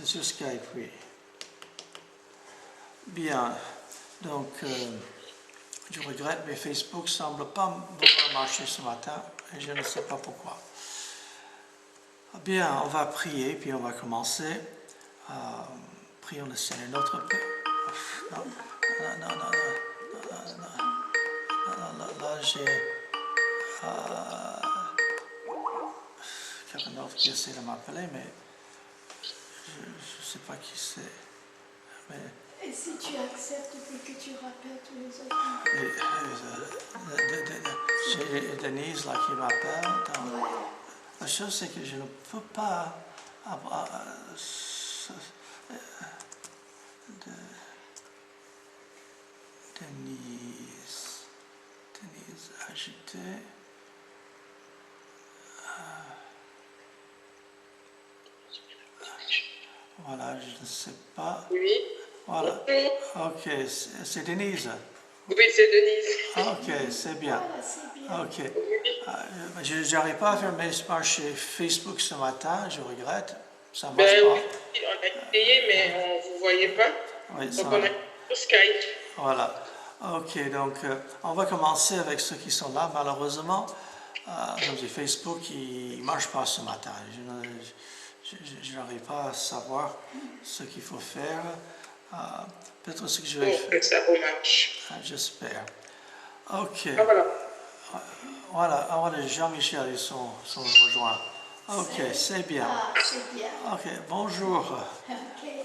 sur Skype, oui. Bien, donc je regrette, mais Facebook ne semble pas vouloir marcher ce matin et je ne sais pas pourquoi. Bien, on va prier, puis on va commencer. Prions le Seigneur, notre Père. Non, là j'ai quelqu'un d'autre qui essaie de m'appeler, mais je ne sais pas qui c'est. Mais, et si tu acceptes que tu rappelles tous les autres? j'ai Denise là qui m'appelle. La chose c'est que je ne peux pas avoir Denise agitée. Voilà, je ne sais pas. Oui. Voilà. Ok, c'est Denise. Oui, c'est Denise. Ok, c'est bien. Voilà, c'est bien. Ok. Je n'arrive pas à faire marcher Facebook ce matin, je regrette. Ça marche pas. Oui, on a essayé, mais on ne vous voyait pas. Oui, donc on a sur Skype. Voilà. Ok, donc on va commencer avec ceux qui sont là. Malheureusement, comme je dis, Facebook, il ne marche pas ce matin. Je n'arrive pas à savoir ce qu'il faut faire. Peut-être ce que je vais faire. Ça remarche. J'espère. Ok. Voilà. Voilà, Jean-Michel, ils sont rejoints. Ok, c'est bien. C'est bien. Ok, bonjour.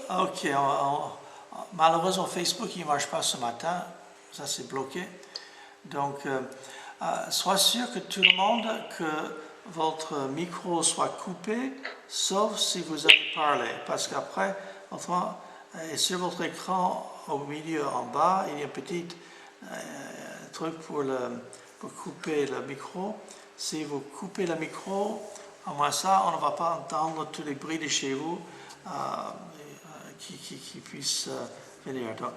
Ok. Ok, malheureusement, Facebook, il ne marche pas ce matin. Ça, c'est bloqué. Donc, sois sûr que tout le monde, que votre micro soit coupé, sauf si vous avez parlé. Parce qu'après, sur votre écran, au milieu, en bas, il y a un petit truc pour couper le micro. Si vous coupez le micro, à moins ça, on ne va pas entendre tous les bruits de chez vous qui puissent venir. Donc,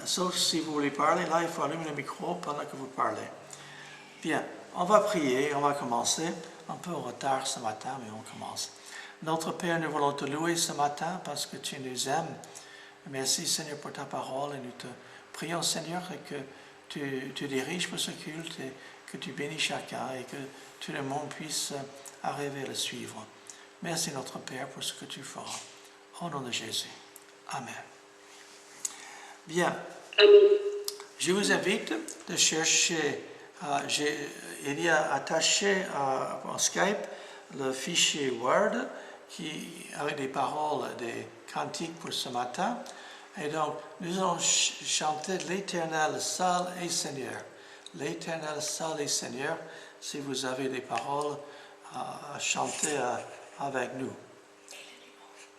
sauf si vous voulez parler, là, il faut allumer le micro pendant que vous parlez. Bien, on va prier, on va commencer. Un peu en retard ce matin, mais on commence. Notre Père, nous voulons te louer ce matin parce que tu nous aimes. Merci, Seigneur, pour ta parole et nous te prions, Seigneur, que tu diriges pour ce culte et que tu bénis chacun et que tout le monde puisse arriver à le suivre. Merci, notre Père, pour ce que tu feras. Au nom de Jésus. Amen. Bien. Amen. Je vous invite de chercher, il y a attaché en Skype le fichier Word avec des paroles, des cantiques pour ce matin. Et donc, nous allons chanter l'Éternel, seul et Seigneur. L'Éternel, seul et Seigneur, si vous avez des paroles à chanter avec nous.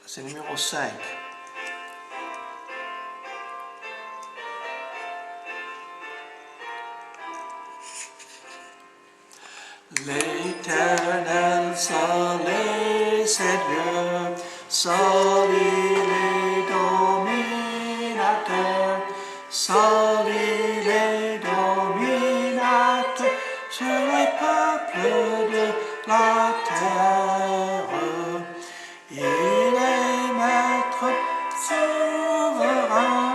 C'est le numéro 5. L'Éternel, seul et Seigneur, seul il est dominateur, seul il est dominateur sur les peuples de la terre. Il est maître souverain,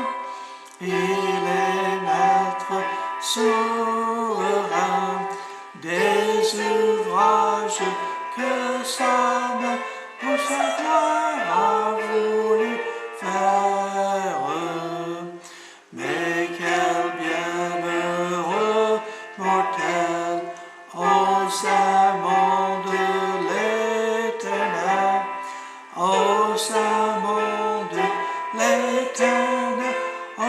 il est maître souverain. Des ouvrages que sa main pour sa gloire a voulu faire. Mais quel bienheureux mortel au serment de l'Éternel, au serment de l'Éternel, oh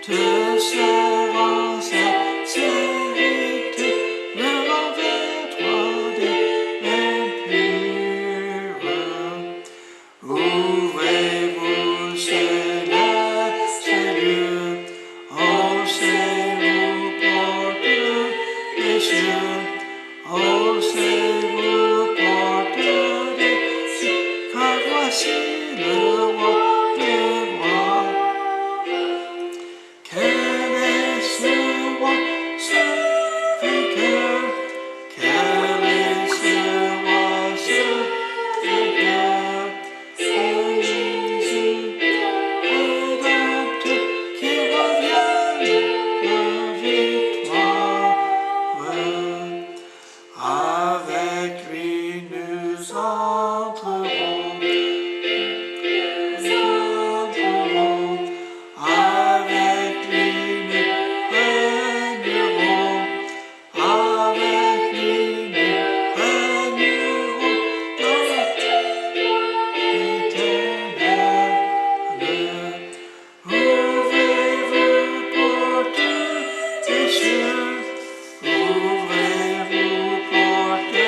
te servant sincérité, levant vers toi des impurs. Ouvrez-vous, célestes lieux, haussez-vous, portes des cieux, haussez-vous, portes des cieux, car voici le roi des rois. Quel est ce roi, ce vainqueur? Quel est ce roi, ce vainqueur? C'est Jésus, rédempteur, qui revient la victoire. Avec lui nous entrerons, avec lui nous régnerons, avec lui nous régnerons dans la éternelle. Ouvrez-vous, portes des cieux, ouvrez-vous, portes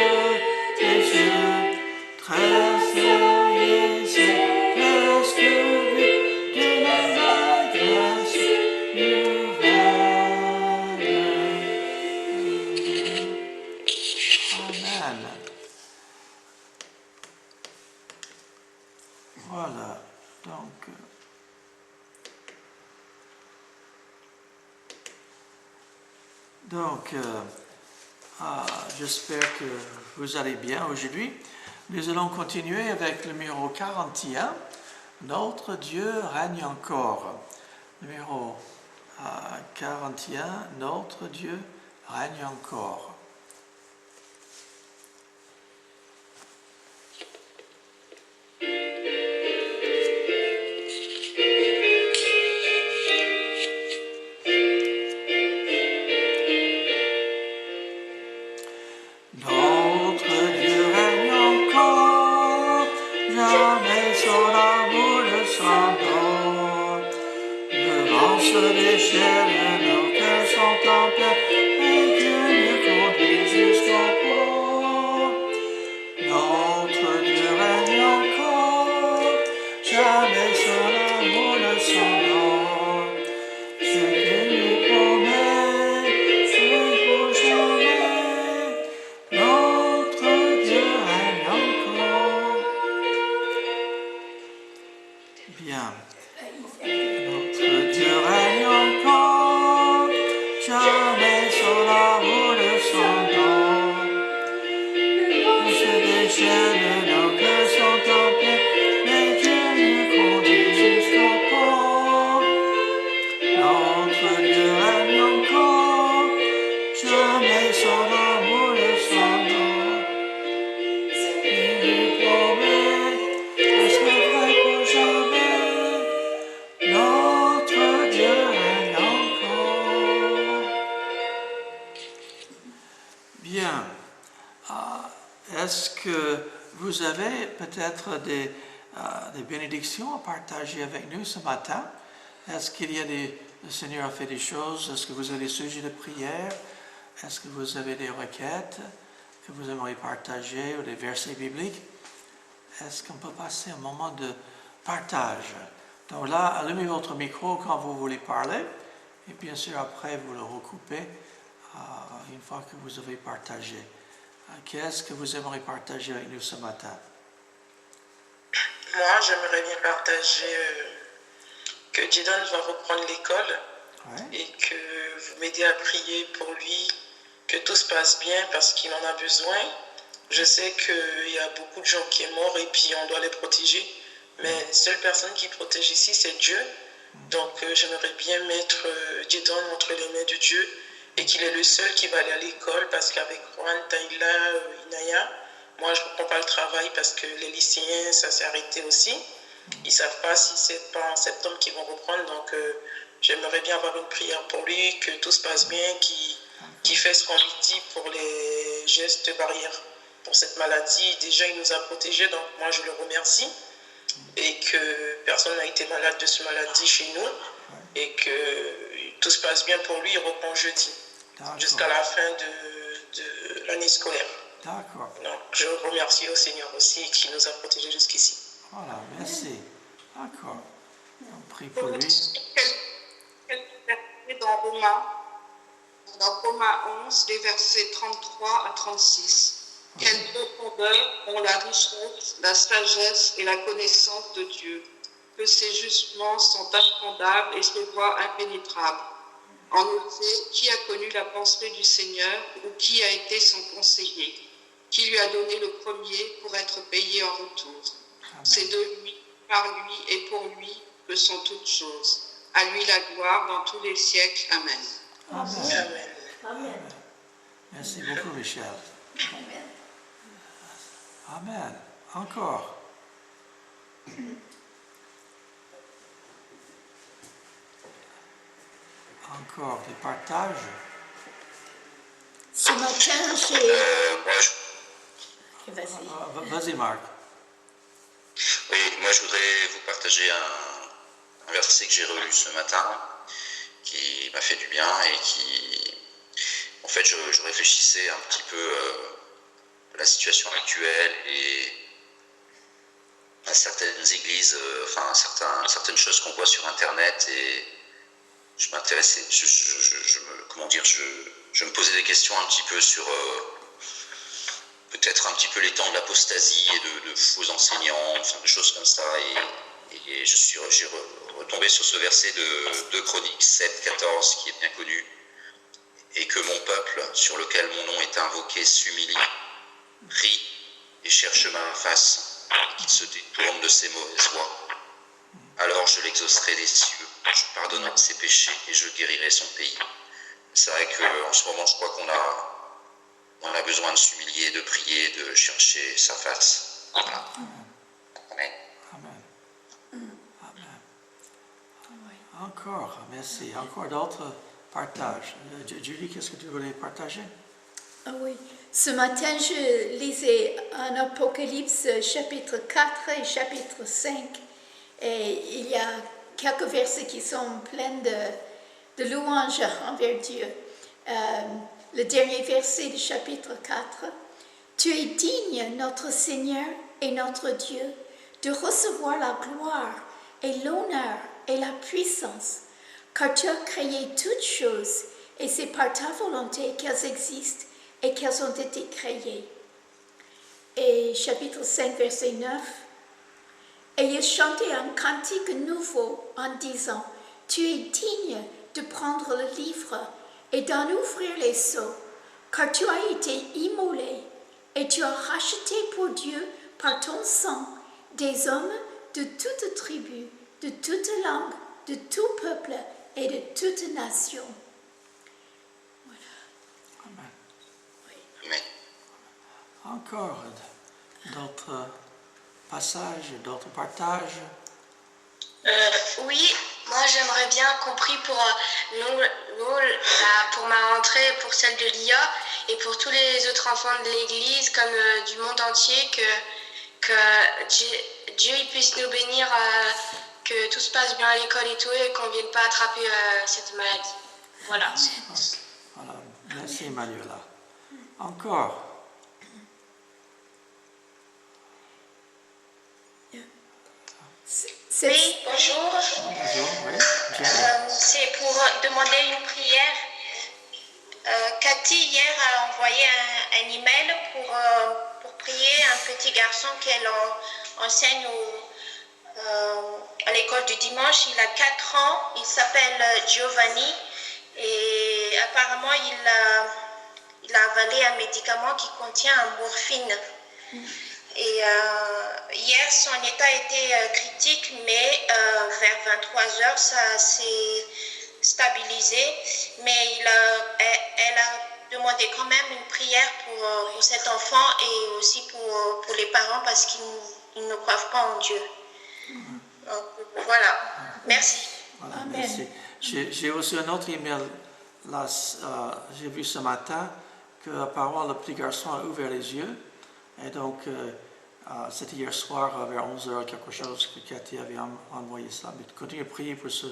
des cieux, très soyez célestes vues de la grâce nouvelle. Amen. Voilà, donc j'espère que vous allez bien aujourd'hui. Nous allons continuer avec le numéro 41. Notre Dieu règne encore. Numéro 41. Notre Dieu règne encore. Notre Dieu règne encore, jamais son amour ne s'endort. Le vent se déchaîne, nos cœurs sont en paix, et Dieu nous conduit jusqu'au port. Notre Dieu règne encore, jamais son amour ne s'endort. Ce qu'il nous promet, c'est pour jamais. Notre Dieu règne encore. Bien. Notre Dieu règne encore, jamais son amour ne s'endort. On se déchaîne, nos cœurs sont en paix, mais Dieu nous conduit jusqu'au port. Notre Dieu règne encore, jamais son amour ne s'endort. Il nous promet, est-ce que vrai pour jamais? Notre Dieu règne encore. Bien. Est-ce que vous avez peut-être des bénédictions à partager avec nous ce matin? Est-ce qu'il y a le Seigneur a fait des choses? Est-ce que vous avez des sujets de prière? Est-ce que vous avez des requêtes que vous aimeriez partager ou des versets bibliques? Est-ce qu'on peut passer un moment de partage? Donc là, allumez votre micro quand vous voulez parler, et bien sûr après vous le recoupez une fois que vous avez partagé. Qu'est-ce que vous aimeriez partager avec nous ce matin? Moi, j'aimerais bien partager que Jidon va reprendre l'école et que vous m'aidez à prier pour lui, que tout se passe bien parce qu'il en a besoin. Je sais qu'il y a beaucoup de gens qui sont morts et puis on doit les protéger, mais la seule personne qui protège ici, c'est Dieu. Donc, j'aimerais bien mettre Jidon entre les mains de Dieu et qu'il est le seul qui va aller à l'école parce qu'avec Juan, Taïla, Inaya, moi je ne reprends pas le travail parce que les lycéens, ça s'est arrêté aussi. Ils ne savent pas si c'est pas en septembre qu'ils vont reprendre. Donc j'aimerais bien avoir une prière pour lui, que tout se passe bien, qu'il fait ce qu'on lui dit pour les gestes barrières pour cette maladie. Déjà, il nous a protégés, donc moi je le remercie. Et que personne n'a été malade de cette maladie chez nous. Et que tout se passe bien pour lui, il reprend jeudi, jusqu'à la fin de l'année scolaire. D'accord. Donc, je remercie au Seigneur aussi qui nous a protégés jusqu'ici. Voilà, merci. D'accord. On prie pour lui. Dans Romains 11, les versets 33 à 36. Quelle profondeur ont la richesse, la sagesse et la connaissance de Dieu, que ses jugements sont insondables et ses voies impénétrables. En effet, qui a connu la pensée du Seigneur ou qui a été son conseiller, qui lui a donné le premier pour être payé en retour. C'est de lui, par lui et pour lui que sont toutes choses. À lui la gloire dans tous les siècles. Amen. Amen. Amen. Merci beaucoup, Michel. Amen. Amen. Encore. Encore des partages. Ce matin, Vas-y, Marc. Oui, moi je voudrais vous partager un verset que j'ai relu ce matin, qui m'a fait du bien et qui, en fait, je réfléchissais un petit peu à la situation actuelle et à certaines églises, certaines choses qu'on voit sur Internet, et je m'intéressais, je me posais des questions un petit peu sur peut-être un petit peu les temps de l'apostasie et de faux enseignants, enfin, des choses comme ça, et j'ai retombé sur ce verset de 2 Chroniques 7, 14 qui est bien connu, et que mon peuple, sur lequel mon nom est invoqué, s'humilie, prie et cherche ma face, et qu'il se détourne de ses mauvaises voies. Alors je l'exaucerai des cieux, je pardonnerai ses péchés et je guérirai son pays. C'est vrai qu'en ce moment, je crois qu'on a besoin de s'humilier, de prier, de chercher sa face. Voilà. Amen. Amen. Amen. Encore, merci. Encore d'autres partages. Julie, qu'est-ce que tu voulais partager? Ah oui. Ce matin, je lisais en Apocalypse chapitre 4 et chapitre 5. Et il y a quelques versets qui sont pleins de louanges envers Dieu. Le dernier verset du chapitre 4. Tu es digne, notre Seigneur et notre Dieu, de recevoir la gloire et l'honneur et la puissance, car tu as créé toutes choses, et c'est par ta volonté qu'elles existent et qu'elles ont été créées. Et chapitre 5, verset 9. Et il chantait un cantique nouveau en disant, tu es digne de prendre le livre et d'en ouvrir les sceaux, car tu as été immolé et tu as racheté pour Dieu par ton sang des hommes de toute tribu, de toute langue, de tout peuple et de toute nation. Voilà. Amen. Oui. Amen. Encore d'autres passages, d'autres partages. Oui, moi j'aimerais bien qu'on prie pour pour ma rentrée, pour celle de l'IA et pour tous les autres enfants de l'église comme du monde entier, que Dieu il puisse nous bénir, que tout se passe bien à l'école et tout, et qu'on ne vienne pas attraper cette maladie. Voilà. Voilà. Merci, Manuela. Encore. Oui, bonjour. Bonjour, oui. C'est pour demander une prière. Cathy, hier, a envoyé un email pour prier un petit garçon qu'elle enseigne à l'école du dimanche. Il a 4 ans, il s'appelle Giovanni, et apparemment il a avalé un médicament qui contient un morphine. Et hier, son état était critique, mais vers 23h, ça s'est stabilisé. Mais elle a demandé quand même une prière pour cet enfant et aussi pour les parents, parce qu'ils ne croient pas en Dieu. Donc, voilà. Merci. Voilà, merci. J'ai reçu un autre email, là, j'ai vu ce matin, qu'apparemment le petit garçon a ouvert les yeux. Et donc, c'était hier soir vers 11h, quelque chose, que Cathy avait envoyé ça. Mais continue à prier pour ce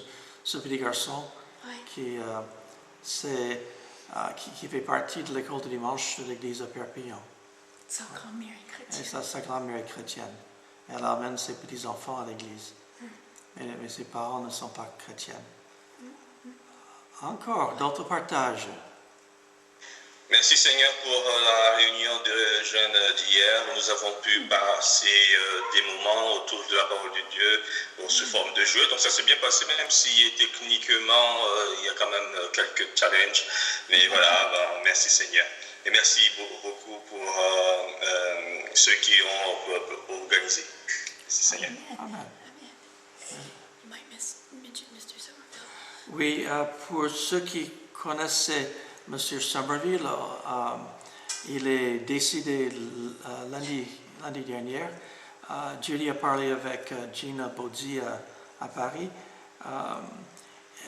petit garçon Oui. qui fait partie de l'école du dimanche de l'église de Perpignan. Sa grand-mère est Et chrétienne. sa grand-mère est chrétienne. Elle amène ses petits-enfants à l'église. Mais ses parents ne sont pas chrétiens. Encore d'autres partages. Merci Seigneur pour la réunion de jeunes d'hier. Nous avons pu passer des moments autour de la parole de Dieu sous forme de jeu. Donc ça s'est bien passé, même si techniquement il y a quand même quelques challenges. Mais voilà, merci Seigneur. Et merci beaucoup pour ceux qui ont organisé. Merci Seigneur. Amen. You might mention Mr. Somerville. Oui, pour ceux qui connaissaient M. Somerville, il est décédé lundi dernier. Julie a parlé avec Gina Bozzi à Paris.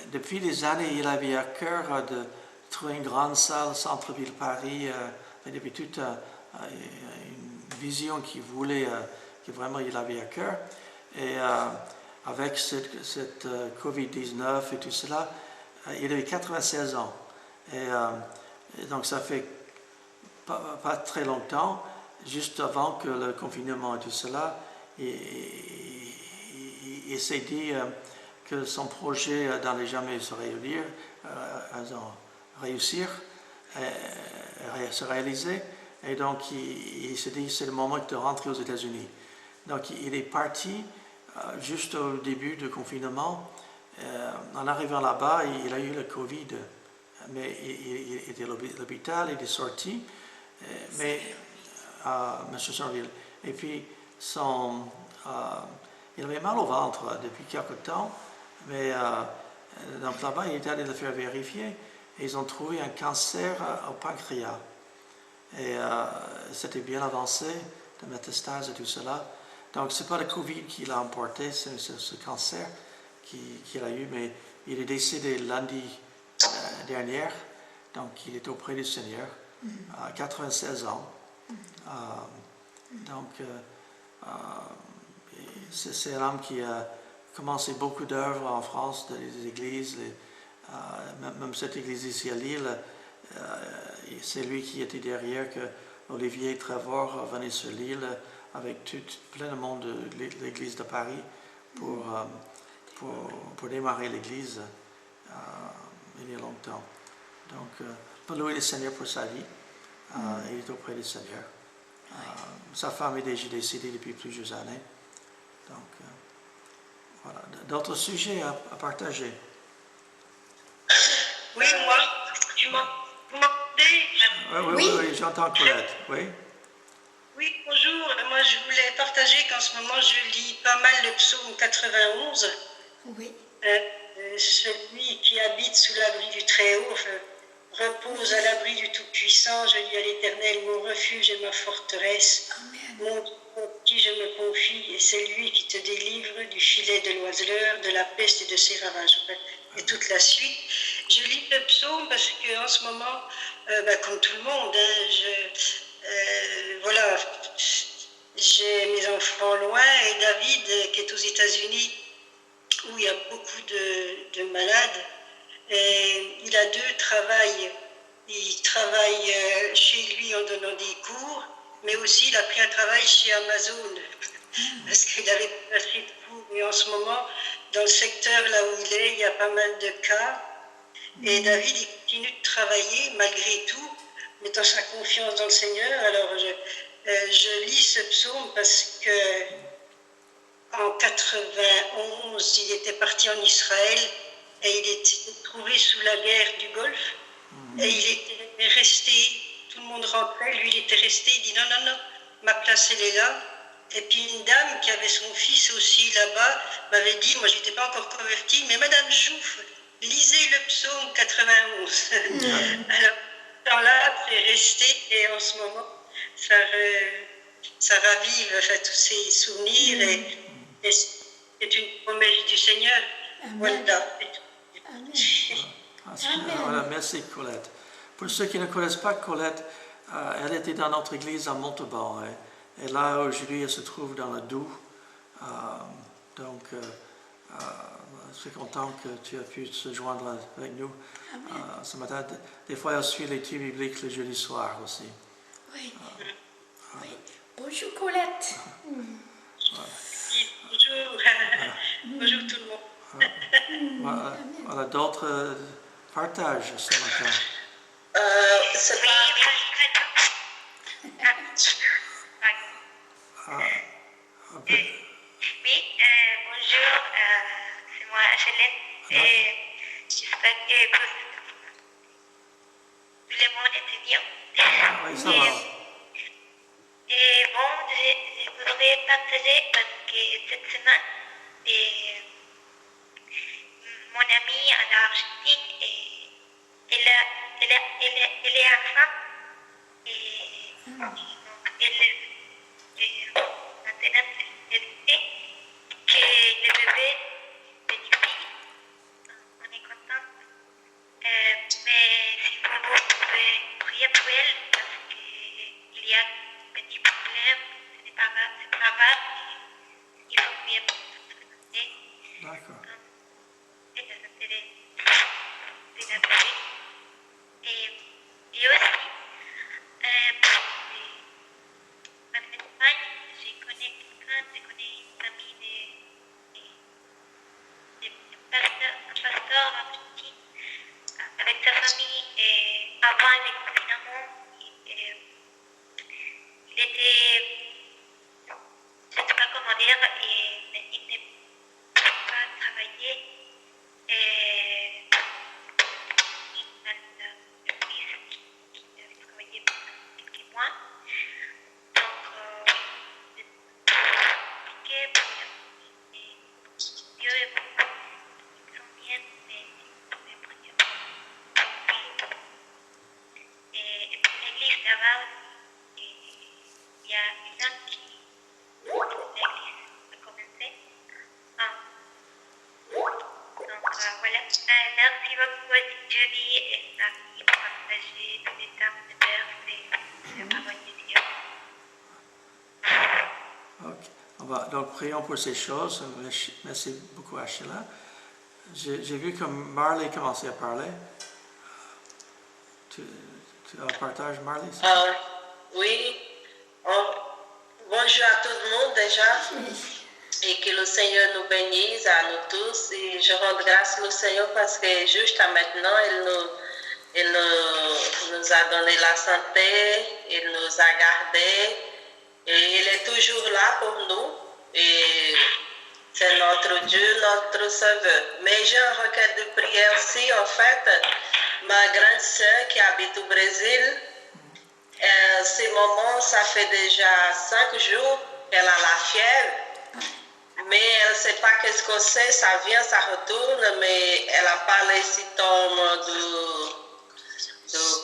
Depuis des années, il avait à cœur de trouver une grande salle, centre-ville Paris. Il avait toute une vision qu'il voulait, que vraiment il avait à cœur. Et avec cette COVID-19 et tout cela, il avait 96 ans. Et donc ça fait pas très longtemps, juste avant que le confinement et tout cela, il s'est dit que son projet n'allait jamais se réaliser. Et donc il s'est dit c'est le moment de rentrer aux États-Unis. Donc il est parti juste au début du confinement. En arrivant là-bas, il a eu le Covid. Mais il était à l'hôpital, il est sorti, mais M. Somerville. Et puis, il avait mal au ventre depuis quelque temps, mais donc là-bas, il est allé le faire vérifier, et ils ont trouvé un cancer au pancréas. Et c'était bien avancé, de métastase et tout cela. Donc, ce n'est pas le Covid qui l'a emporté, c'est ce cancer qu'il a eu, mais il est décédé lundi dernière, donc il est auprès du Seigneur, à 96 ans. Donc, c'est un homme qui a commencé beaucoup d'œuvres en France, des églises, même cette église ici à Lille, c'est lui qui était derrière que Olivier Trevor venait sur l'île avec plein de monde de l'église de Paris pour démarrer l'église. Il y a longtemps. Donc, pour louer le Seigneur pour sa vie, il est auprès du Seigneur. Sa femme est déjà décédée depuis plusieurs années. Donc, voilà. D'autres sujets à partager? Oui, moi, vous m'entendez? Oui, j'entends Colette. Oui. Oui, bonjour. Moi, je voulais partager qu'en ce moment, je lis pas mal le psaume 91. Oui. Celui qui habite sous l'abri du Très-Haut repose à l'abri du Tout-Puissant. Je dis à l'Éternel, mon refuge et ma forteresse, mon Dieu en qui je me confie, et c'est lui qui te délivre du filet de l'oiseleur, de la peste et de ses ravages. Et toute la suite. Je lis le psaume parce qu'en ce moment, comme tout le monde, voilà, j'ai mes enfants loin, et David, qui est aux États-Unis, où il y a beaucoup de malades, et il a deux travails. Il travaille chez lui en donnant des cours, mais aussi il a pris un travail chez Amazon, parce qu'il avait pas assez de cours. Et en ce moment, dans le secteur là où il est, il y a pas mal de cas, et David, il continue de travailler malgré tout, mettant sa confiance dans le Seigneur. Alors je lis ce psaume parce que en 91, il était parti en Israël et il était trouvé sous la guerre du Golfe. Et il était resté, tout le monde rentrait, lui il était resté, il dit non, ma place elle est là. Et puis une dame qui avait son fils aussi là-bas m'avait dit, moi j'étais pas encore convertie, mais Madame Jouffe, lisez le psaume 91. Alors, ce temps-là, c'est resté, et en ce moment, ça ravive tous ces souvenirs, et c'est une promesse du Seigneur. Amen. Voilà. Voilà, merci Colette. Pour ceux qui ne connaissent pas Colette, elle était dans notre église à Montauban. Et là, aujourd'hui, elle se trouve dans le Doubs. Donc, Je suis content que tu as pu se joindre avec nous ce matin. Des fois, elle suit l'étude biblique le jeudi soir aussi. Oui. Oui. Bonjour Colette. Bonjour. Bonjour tout le monde. Voilà, d'autres partages ce matin. C'est pas... Oui, bonjour, c'est moi Hélène et j'espère que tout le monde était bien. Oui, ça va. Et bon, je voudrais partager parce que cette semaine, mon amie en Argentine, elle est enfant et donc elle maintenant elle sait que le bébé est une fille, on est content. Mais si vous pouvez prier pour elle parce qu'il y a un petit problème, ce n'est pas grave, c'est pas grave, il faut prier pour toute la santé. D'accord. Et la santé de la bébé. Et aussi, en Espagne, je connais quelqu'un, je connais une famille un pasteur argentin avec sa famille et avant le confinement, il était, je ne sais pas comment dire, mais il ne pouvait pas travailler et il a le fils qui devait travailler pendant quelques mois. Donc, c'est compliqué pour la famille et Dieu est bon. Ils sont bien, mais vous pouvez prier pour lui. Et pour l'église là-bas aussi, il y a une âme qui l'église a commencé. Donc voilà. Merci beaucoup à Julie et Marie pour partager tous les termes de versets de la parole de Dieu. Ok. Donc, prions pour ces choses. Merci beaucoup, Achela. J'ai vu que Marley commençait à parler. Tu partages, Marley? Oui. Bonjour à tout le monde déjà. Et que le Seigneur nous bénisse à nous tous. Et je rends grâce au Seigneur parce que juste à maintenant, il nous a donné la santé, il nous a gardés. Et il est toujours là pour nous. Et c'est notre Dieu, notre Sauveur. Mais j'ai un requête de prière aussi. En fait, ma grande sœur qui habite au Brésil, ces moments, ça fait déjà 5 jours qu'elle a la fièvre. Mais elle ne sait pas qu'est-ce que c'est, ça vient, ça retourne, mais elle a pas les symptômes du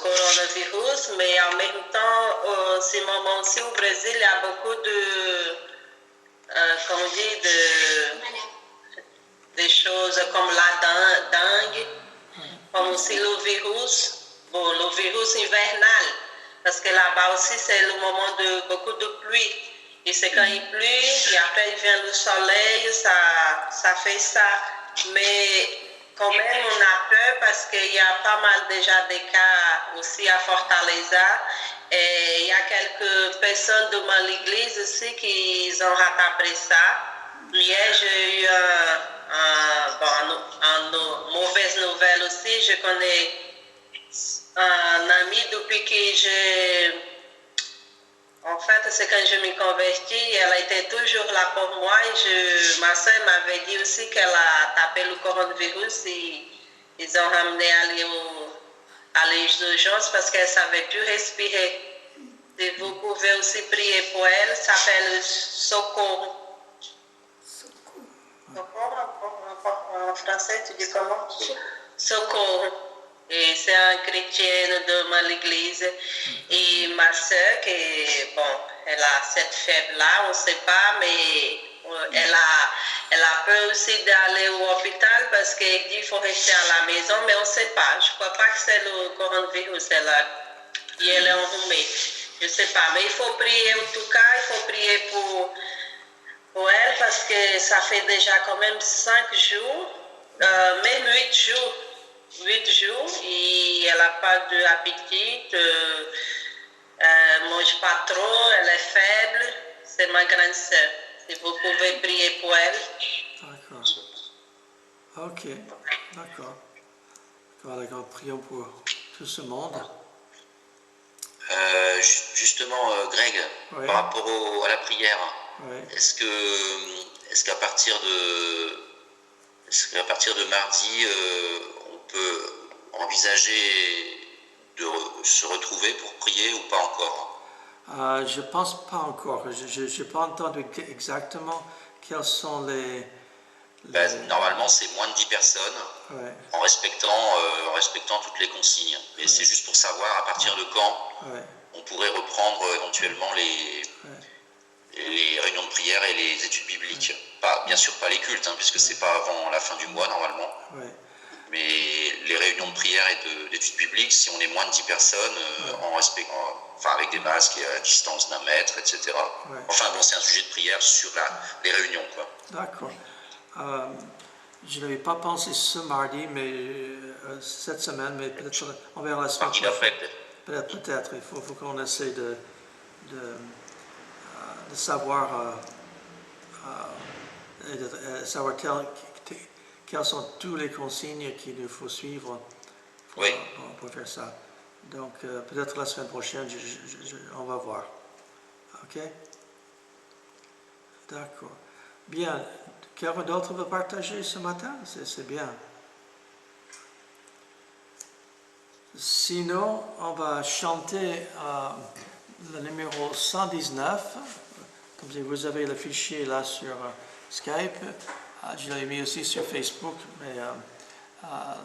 coronavirus, mais en même temps, ces moments-ci au Brésil, il y a beaucoup de, comme on dit, des choses comme la dengue, comme aussi le virus hivernal, parce que là-bas aussi, c'est le moment de beaucoup de pluie. Et c'est quand il pleut, et après il vient le soleil, ça fait ça. Mais quand même, on a peur parce qu'il y a pas mal déjà de cas aussi à Fortaleza. Et il y a quelques personnes de l'église aussi qui ont rattrapé ça. Hier, j'ai eu une mauvaise nouvelle aussi. Je connais un ami depuis que en fait, c'est quand je m'y convertis, elle était toujours là pour moi. Et ma soeur m'avait dit aussi qu'elle a tapé le coronavirus et ils ont ramené à l'urgence parce qu'elle ne savait plus respirer. Et vous pouvez aussi prier pour elle, elle s'appelle Socorro. Socorro, en français, tu dis comment? Socorro. Et c'est un chrétien de l'église. Et ma soeur, elle a cette fièvre-là, on ne sait pas, mais elle a peur aussi d'aller au hôpital parce qu'elle dit qu'il faut rester à la maison, mais on ne sait pas. Je ne crois pas que c'est le coronavirus. Et elle est enrhumée. Je ne sais pas, mais il faut prier en tout cas, il faut prier pour elle parce que ça fait déjà quand même 5 jours Même 8 jours. 8 jours et elle n'a pas d'appétit, mange pas trop, elle est faible. C'est ma grande sœur. Si vous pouvez prier pour elle. D'accord. Ok, d'accord. D'accord, prions pour tout ce monde. Justement, Greg, Oui. par rapport à la prière, Oui. est-ce qu'à partir de mardi, on peut envisager de se retrouver pour prier ou pas encore? Je ne pense pas encore. Je n'ai pas entendu exactement quels sont les... Normalement, c'est moins de 10 personnes, Ouais. en respectant toutes les consignes. Mais c'est juste pour savoir à partir de quand on pourrait reprendre éventuellement les réunions de prière et les études bibliques. Bien sûr pas les cultes, puisque c'est pas avant la fin du mois normalement. Mais les réunions de prière et d'études bibliques, si on est moins de 10 personnes, avec des masques et à distance d'1 mètre, etc. Enfin bon, c'est un sujet de prière sur les réunions, quoi. D'accord. Je n'avais pas pensé ce mardi, mais cette semaine, mais peut-être on verra la semaine prochaine. Peut-être. Il faut qu'on essaie de savoir, savoir quelles sont toutes les consignes qu'il nous faut suivre pour faire ça. Donc, peut-être la semaine prochaine, on va voir. OK? D'accord. Bien. Quelqu'un d'autre veut partager ce matin? C'est bien. Sinon, on va chanter le numéro 119. Comme vous avez le fichier là sur Skype. Je l'ai mis aussi sur Facebook, mais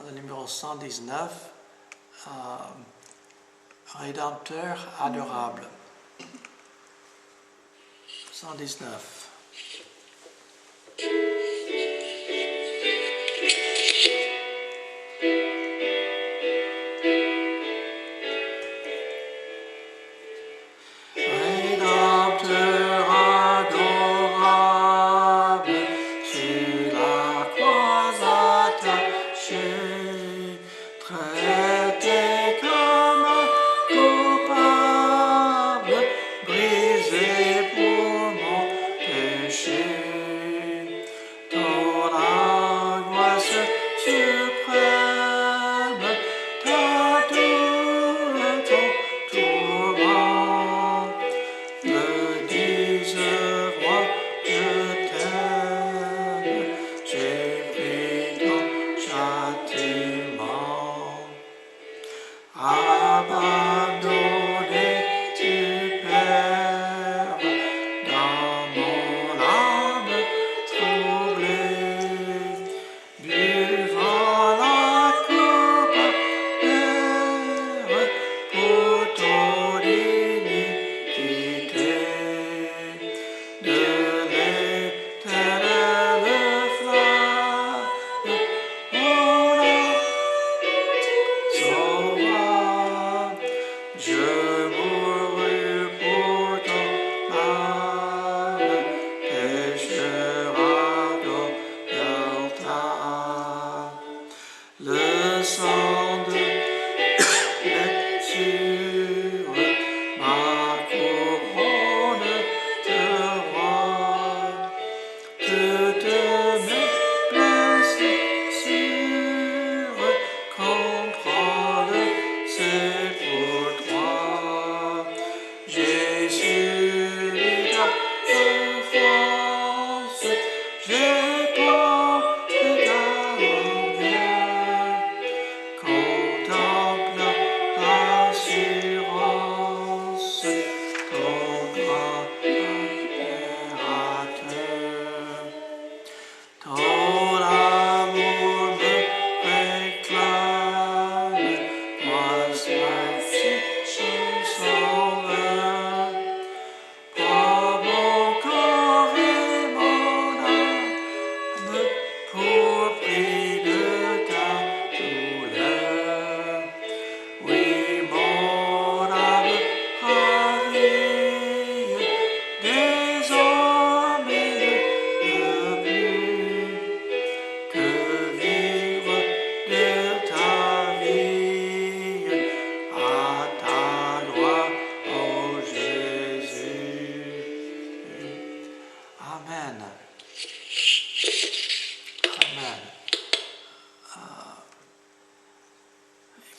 le numéro 119, Rédempteur adorable. 119. Brisé pour mon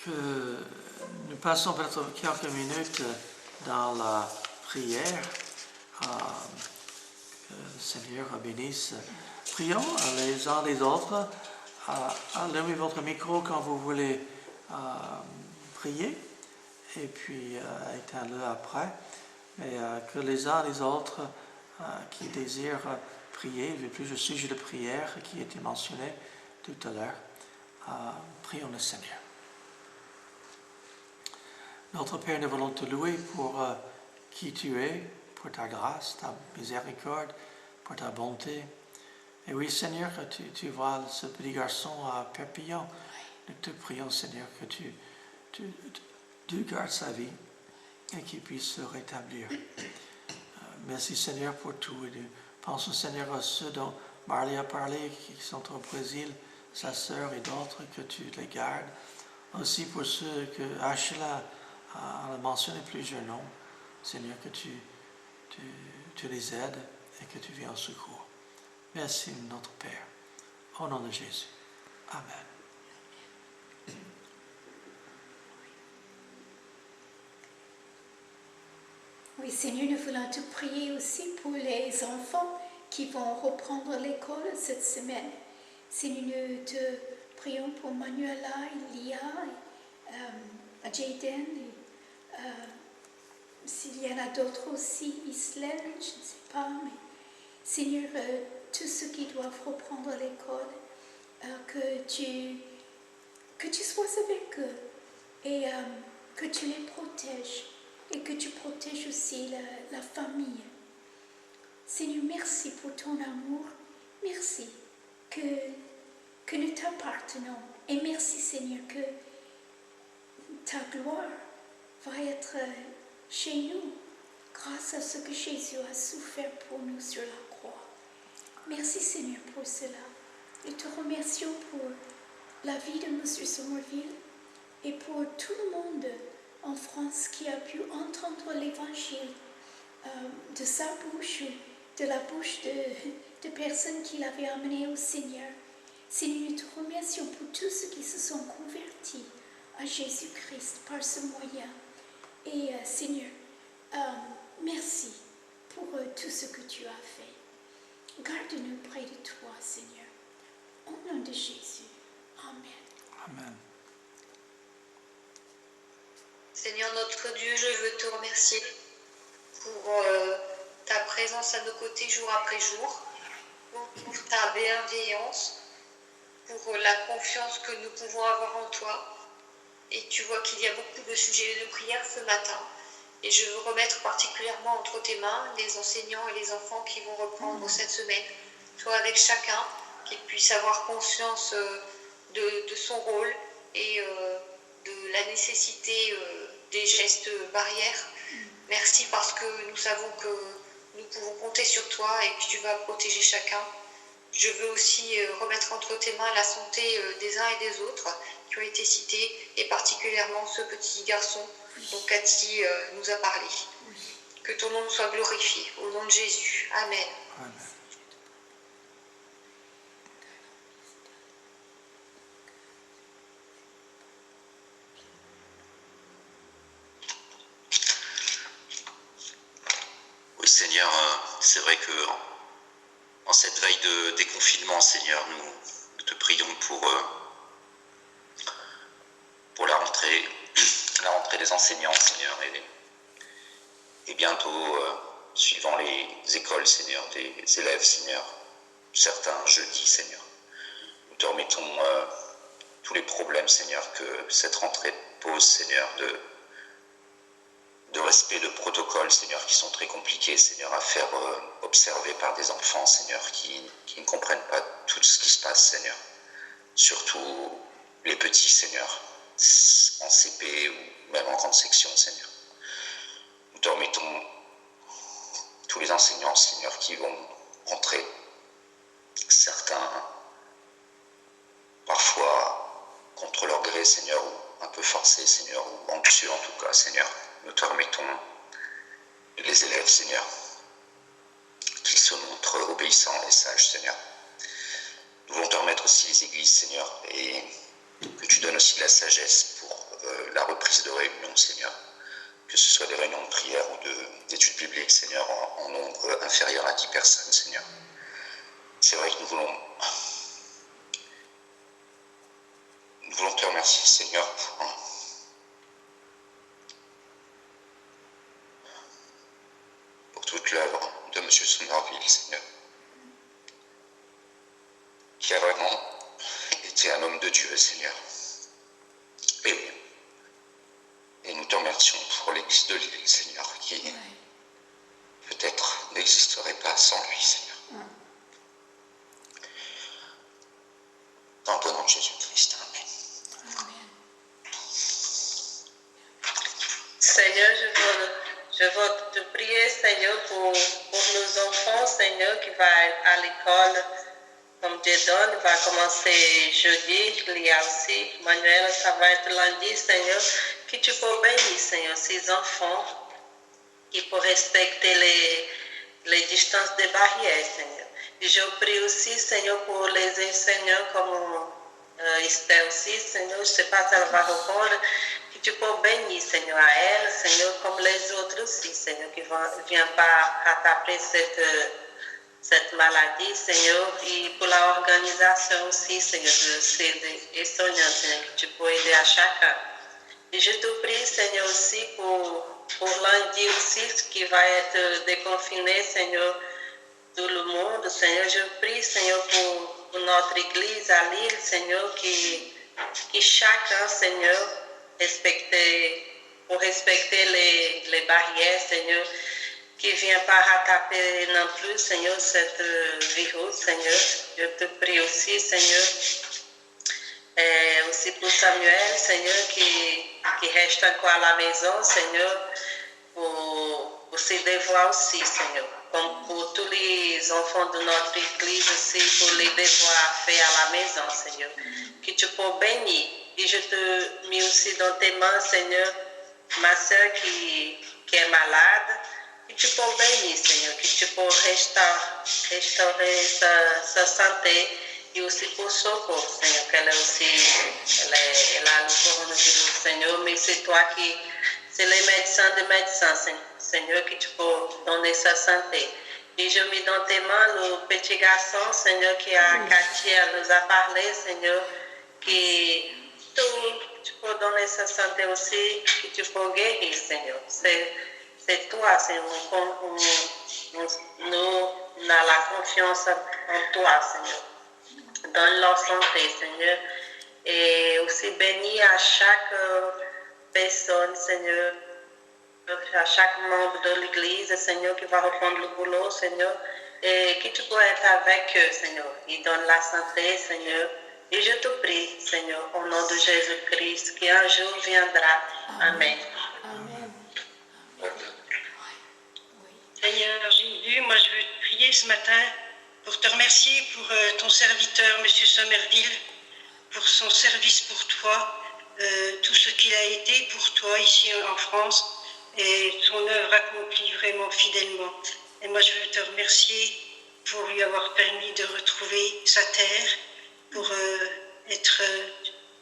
que nous passons peut-être quelques minutes dans la prière. Que le Seigneur bénisse. Prions les uns les autres. Allumez votre micro quand vous voulez prier et puis éteindre-le après. Mais que les uns les autres qui désirent prier, plus le sujet de prière qui a été mentionné tout à l'heure, prions le Seigneur. Notre Père, nous voulons te louer pour qui tu es, pour ta grâce, ta miséricorde, pour ta bonté. Et oui, Seigneur, tu vois ce petit garçon à Perpignan. Nous te prions, Seigneur, que tu gardes sa vie et qu'il puisse se rétablir. Merci, Seigneur, pour tout. Et nous pensons, Seigneur, à ceux dont Marley a parlé, qui sont au Brésil, sa sœur et d'autres, que tu les gardes. Aussi pour ceux que Ashla a mentionné plusieurs noms, Seigneur, que tu les aides et que tu viens au secours. Merci, notre Père. Au nom de Jésus. Amen. Oui, Seigneur, nous voulons te prier aussi pour les enfants qui vont reprendre l'école cette semaine. Seigneur, nous te prions pour Manuela, Lia, Jaden, s'il y en a d'autres aussi, Islaine, je ne sais pas, mais Seigneur, tous ceux qui doivent reprendre l'école, que tu sois avec eux et que tu les protèges et que tu protèges aussi la famille. Seigneur, merci pour ton amour, merci que nous t'appartenons et merci Seigneur que ta gloire va être chez nous grâce à ce que Jésus a souffert pour nous sur la croix. Merci Seigneur pour cela. Nous te remercions pour la vie de M. Somerville et pour tout le monde en France qui a pu entendre l'évangile de sa bouche, de la bouche de personnes qui l'avaient amené au Seigneur. Seigneur, nous te remercions pour tous ceux qui se sont convertis à Jésus-Christ par ce moyen. Et Seigneur, merci pour tout ce que tu as fait. Garde-nous près de toi, Seigneur. Au nom de Jésus. Amen. Amen. Seigneur notre Dieu, je veux te remercier pour ta présence à nos côtés jour après jour, pour ta bienveillance, pour la confiance que nous pouvons avoir en toi. Et tu vois qu'il y a beaucoup de sujets de prière ce matin. Et je veux remettre particulièrement entre tes mains les enseignants et les enfants qui vont reprendre cette semaine. Sois avec chacun, qu'il puisse avoir conscience de son rôle et de la nécessité des gestes barrières. Merci parce que nous savons que nous pouvons compter sur toi et que tu vas protéger chacun. Je veux aussi remettre entre tes mains la santé des uns et des autres qui ont été cités, et particulièrement ce petit garçon dont Cathy nous a parlé. Que ton nom soit glorifié, au nom de Jésus. Amen. Amen. Oui, Seigneur, c'est vrai que en cette veille de déconfinement, Seigneur, nous te prions pour la rentrée des enseignants, Seigneur, et bientôt, suivant les écoles, Seigneur, des élèves, Seigneur, certains jeudis, Seigneur. Nous te remettons tous les problèmes, Seigneur, que cette rentrée pose, Seigneur, de respect de protocoles, Seigneur, qui sont très compliqués, Seigneur, à faire observer par des enfants, Seigneur, qui ne comprennent pas tout ce qui se passe, Seigneur. Surtout les petits, Seigneur, en CP ou même en grande section, Seigneur. Nous te remettons tous les enseignants, Seigneur, qui vont rentrer. Certains, parfois, contre leur gré, Seigneur, ou un peu forcés, Seigneur, ou anxieux en tout cas, Seigneur. Nous te remettons les élèves, Seigneur, qu'ils se montrent obéissants et sages, Seigneur. Nous voulons te remettre aussi les églises, Seigneur, et que tu donnes aussi de la sagesse pour la reprise de réunions, Seigneur. Que ce soit des réunions de prière ou d'études bibliques, Seigneur, en nombre inférieur à 10 personnes, Seigneur. C'est vrai que nous voulons te remercier, Seigneur, pour toute l'œuvre de M. Somerville, Seigneur, qui a vraiment été un homme de Dieu, Seigneur. Et nous te remercions pour l'église de l'île, Seigneur, qui peut-être n'existerait pas sans lui, Seigneur. Dans le nom de Jésus-Christ, Amen. Seigneur, je veux te prier, Seigneur, pour nos enfants, Seigneur, qui va à l'école. Comme Dieu donne, va commencer jeudi, il y a aussi Manuel, ça va être lundi, Seigneur, que tu peux bénir, Seigneur, ces enfants qui peuvent respecter les distances des barrières, Seigneur. Et je prie aussi, Seigneur, pour les enseignants comme Esther aussi, Seigneur, je ne sais pas si elle va répondre, que tu peux bénir, Seigneur, à elle, Seigneur, comme les autres aussi, Seigneur, qui ne viennent pas rattraper cette maladie, Seigneur, et pour l'organisation aussi, Seigneur, de ces enseignants, Seigneur, que tu peux aider à chacun. Et je te prie, Seigneur, aussi pour lundi aussi, ce qui va être déconfiné, Seigneur, tout le monde, Seigneur. Je prie, Seigneur, pour notre église à Lille, Seigneur, qui chacun, Seigneur, pour respecter les barrières, Seigneur, qui ne vient pas rattraper non plus, Seigneur, cette virus, Seigneur. Je te prie aussi, Seigneur, et aussi pour Samuel, Seigneur, qui reste encore à la maison, Seigneur, pour ses devoirs aussi, Seigneur. Comme pour tous les enfants de notre église aussi, pour les devoirs faits à la maison, Seigneur. Que tu peux bénir. Et je te mets aussi dans tes mains, Seigneur, ma soeur qui est malade. Que tu peux bénir, Seigneur, que tu peux restaurer sa santé et aussi pour son corps, Seigneur, qu'elle a le coronavirus, Seigneur, mais c'est toi c'est les médecins des médecins, Seigneur, que tu peux donner sa santé. Et je mets dans tes mains le petit garçon, Seigneur, qui nous a parlé, Seigneur, que tu peux donner sa santé aussi, que tu peux guérir, Seigneur. C'est toi, Seigneur. Nous avons la confiance en toi, Seigneur. Donne leur santé, Seigneur. Et aussi bénis à chaque personne, Seigneur, à chaque membre de l'Église, Seigneur, qui va reprendre le boulot, Seigneur. Et que tu peux être avec eux, Seigneur. Il donne la santé, Seigneur. Et je te prie, Seigneur, au nom de Jésus-Christ, qui un jour viendra. Amen. Amen. Seigneur Jésus, moi je veux te prier ce matin pour te remercier pour ton serviteur, M. Somerville, pour son service pour toi, tout ce qu'il a été pour toi ici en France et son œuvre accomplie vraiment fidèlement. Et moi je veux te remercier pour lui avoir permis de retrouver sa terre, pour être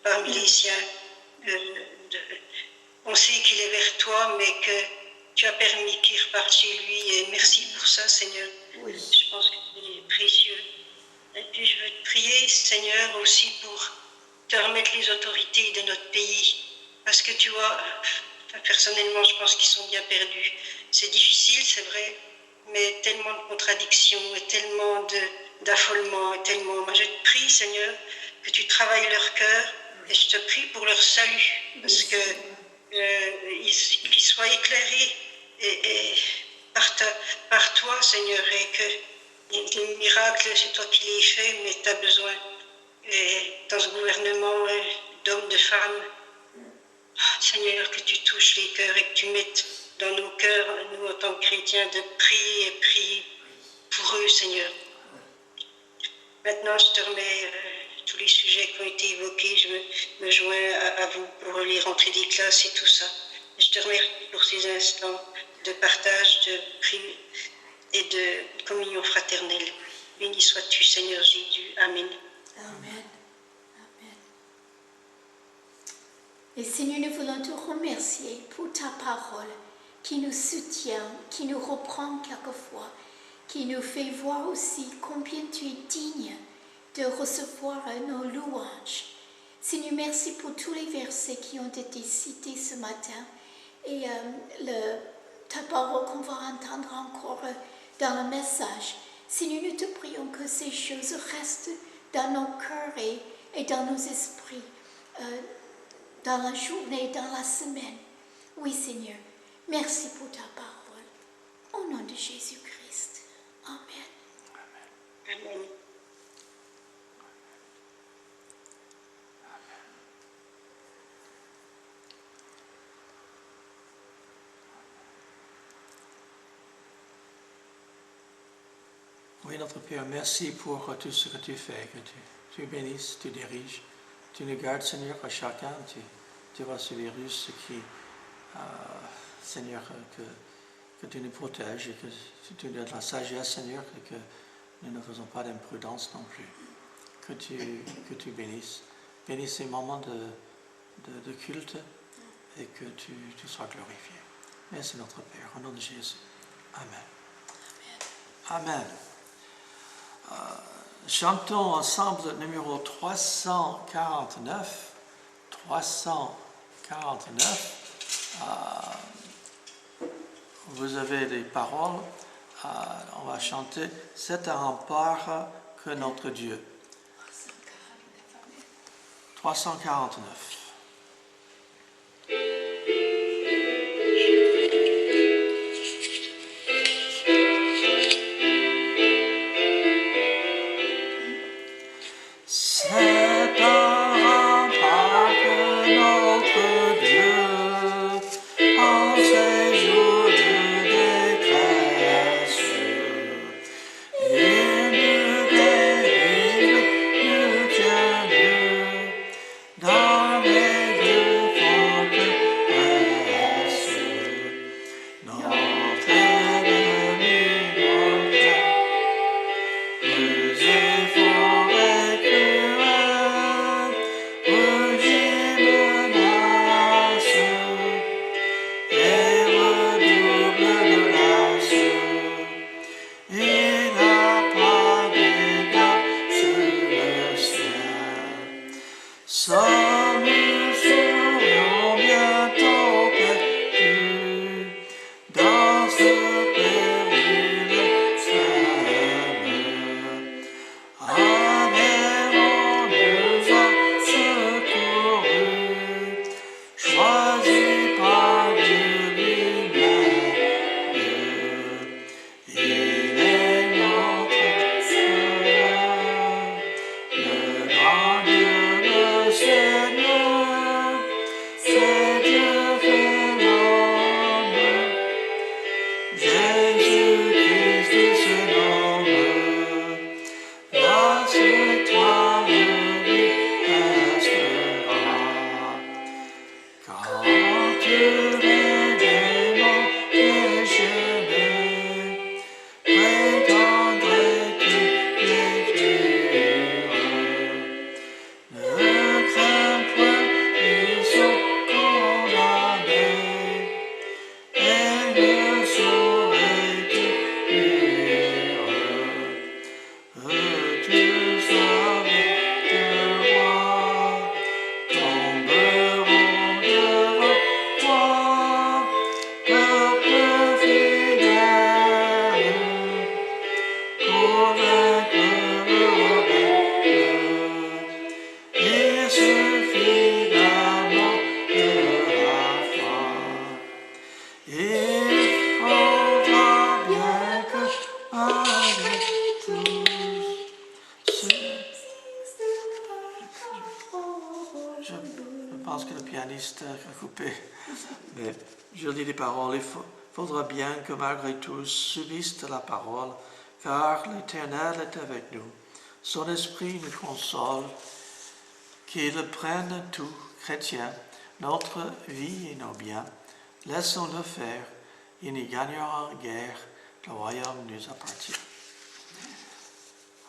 parmi les siens. On sait qu'il est vers toi, mais que tu as permis qu'il reparte chez lui, et merci pour ça, Seigneur. Oui. Je pense que c'est précieux. Et puis je veux te prier, Seigneur, aussi pour te remettre les autorités de notre pays. Parce que tu vois, personnellement, je pense qu'ils sont bien perdus. C'est difficile, c'est vrai, mais tellement de contradictions et tellement d'affolement et tellement... Moi, je te prie, Seigneur, que tu travailles leur cœur, et je te prie pour leur salut, parce que qu'ils soient éclairés et par toi, Seigneur, et que les miracles, c'est toi qui les fais, mais tu as besoin, et dans ce gouvernement d'hommes, de femmes, Seigneur, que tu touches les cœurs et que tu mettes dans nos cœurs, nous en tant que chrétiens, de prier et prier pour eux, Seigneur. Maintenant, je te remets tous les sujets qui ont été évoqués, je me joins à vous pour les rentrées des classes et tout ça. Je te remercie pour ces instants de partage, de prière et de communion fraternelle. Béni sois-tu, Seigneur Jésus. Amen. Amen. Amen. Et Seigneur, nous voulons te remercier pour ta parole qui nous soutient, qui nous reprend quelquefois, qui nous fait voir aussi combien tu es digne de recevoir nos louanges. Seigneur, merci pour tous les versets qui ont été cités ce matin et ta parole qu'on va entendre encore dans le message. Seigneur, nous te prions que ces choses restent dans nos cœurs et dans nos esprits, dans la journée, dans la semaine. Oui, Seigneur, merci pour ta parole. Au nom de Jésus-Christ. Amen. Amen. Oui, notre Père, merci pour tout ce que tu fais, que tu bénisses, tu diriges, tu nous gardes, Seigneur, à chacun, tu vas ce virus qui, Seigneur, que tu nous protèges et que tu nous donnes la sagesse, Seigneur, et que nous ne faisons pas d'imprudence non plus. Que tu bénisses. Bénis ces moments de culte et que tu sois glorifié. Merci notre Père, au nom de Jésus. Amen. Amen. Chantons ensemble numéro 349. 349. Vous avez les paroles. On va chanter « C'est un rempart que notre Dieu ». 349. Mais je lis les paroles. Il faudra bien que malgré tout subisse la parole, car l'Éternel est avec nous. Son esprit nous console, qu'il prenne tout chrétien, notre vie et nos biens. Laissons-le faire, il n'y gagnera guère, le royaume nous appartient.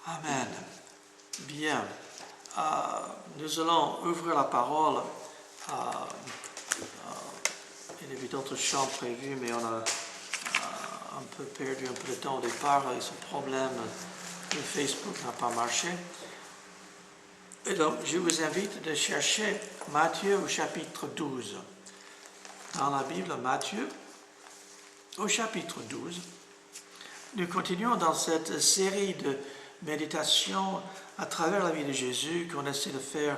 Amen. Bien, nous allons ouvrir la parole Il y avait d'autres chants prévus, mais on a un peu perdu un peu de temps au départ avec ce problème que Facebook n'a pas marché. Et donc, je vous invite de chercher Matthieu au chapitre 12. Dans la Bible, Matthieu, au chapitre 12, nous continuons dans cette série de méditations à travers la vie de Jésus qu'on essaie de faire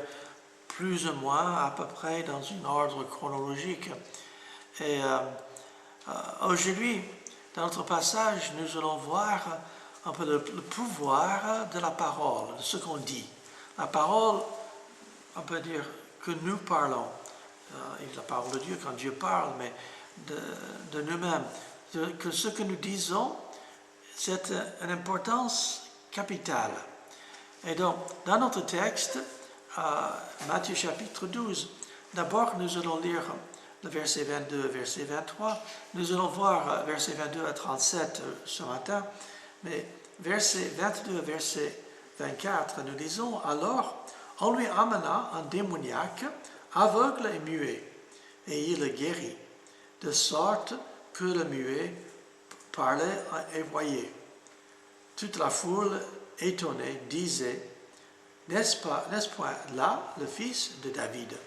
plus ou moins à peu près dans un ordre chronologique. Et aujourd'hui, dans notre passage, nous allons voir un peu le pouvoir de la parole, de ce qu'on dit. La parole, on peut dire que nous parlons, la parole de Dieu quand Dieu parle, mais de nous-mêmes, que ce que nous disons, c'est une importance capitale. Et donc, dans notre texte, Matthieu chapitre 12, d'abord nous allons lire le verset 22, verset 23. Nous allons voir verset 22 à 37 ce matin, mais verset 22, verset 24, nous disons, alors on lui amena un démoniaque, aveugle et muet, et il le guérit, de sorte que le muet parlait et voyait. Toute la foule, étonnée, disait, n'est-ce point là le fils de David?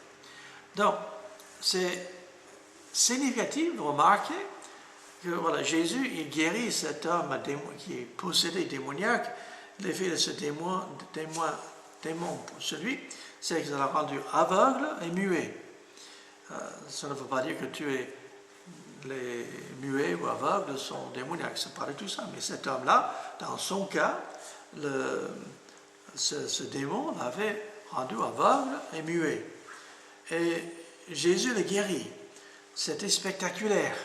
Donc, c'est significatif de remarquer que voilà, Jésus, il guérit cet homme qui est possédé démoniaque. L'effet de ce démon sur lui, c'est qu'il l'a rendu aveugle et muet. Ça ne veut pas dire que les muets ou aveugles sont démoniaques, c'est pas du tout ça. Mais cet homme-là, dans son cas, ce démon l'avait rendu aveugle et muet. Et Jésus le guérit. C'était spectaculaire.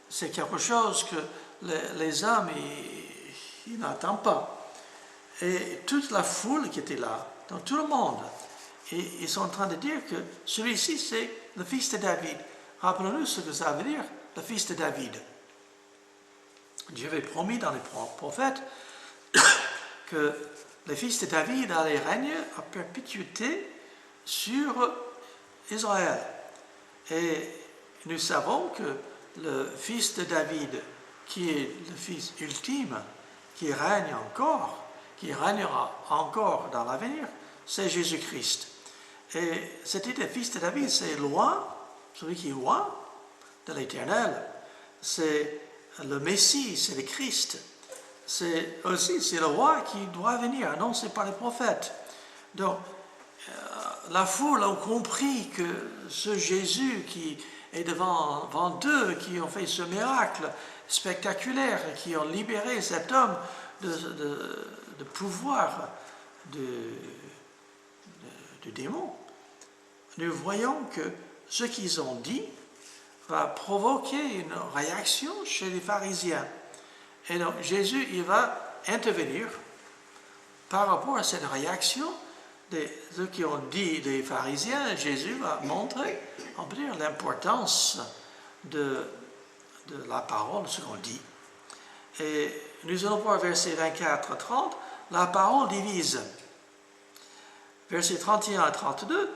C'est quelque chose que les hommes ils n'attendent pas. Et toute la foule qui était là, dans tout le monde, ils sont en train de dire que celui-ci, c'est le fils de David. Rappelons-nous ce que ça veut dire, le fils de David. Dieu avait promis dans les prophètes que le fils de David allait régner à perpétuité sur Israël. Et nous savons que le fils de David, qui est le fils ultime, qui règne encore, qui régnera encore dans l'avenir, c'est Jésus-Christ. Et cette idée de fils de David, c'est loin, celui qui est loin de l'Éternel. C'est le Messie, c'est le Christ. C'est le roi qui doit venir, annoncé par les prophètes. Donc, la foule a compris que ce Jésus qui est devant d'eux, qui ont fait ce miracle spectaculaire, qui ont libéré cet homme de pouvoir du démon, nous voyons que ce qu'ils ont dit va provoquer une réaction chez les pharisiens. Et donc Jésus, il va intervenir par rapport à cette réaction de ceux qui ont dit les pharisiens. Jésus va montrer, on peut dire, l'importance de la parole, de ce qu'on dit. Et nous allons voir versets 24 à 30, la parole divise. Versets 31 à 32,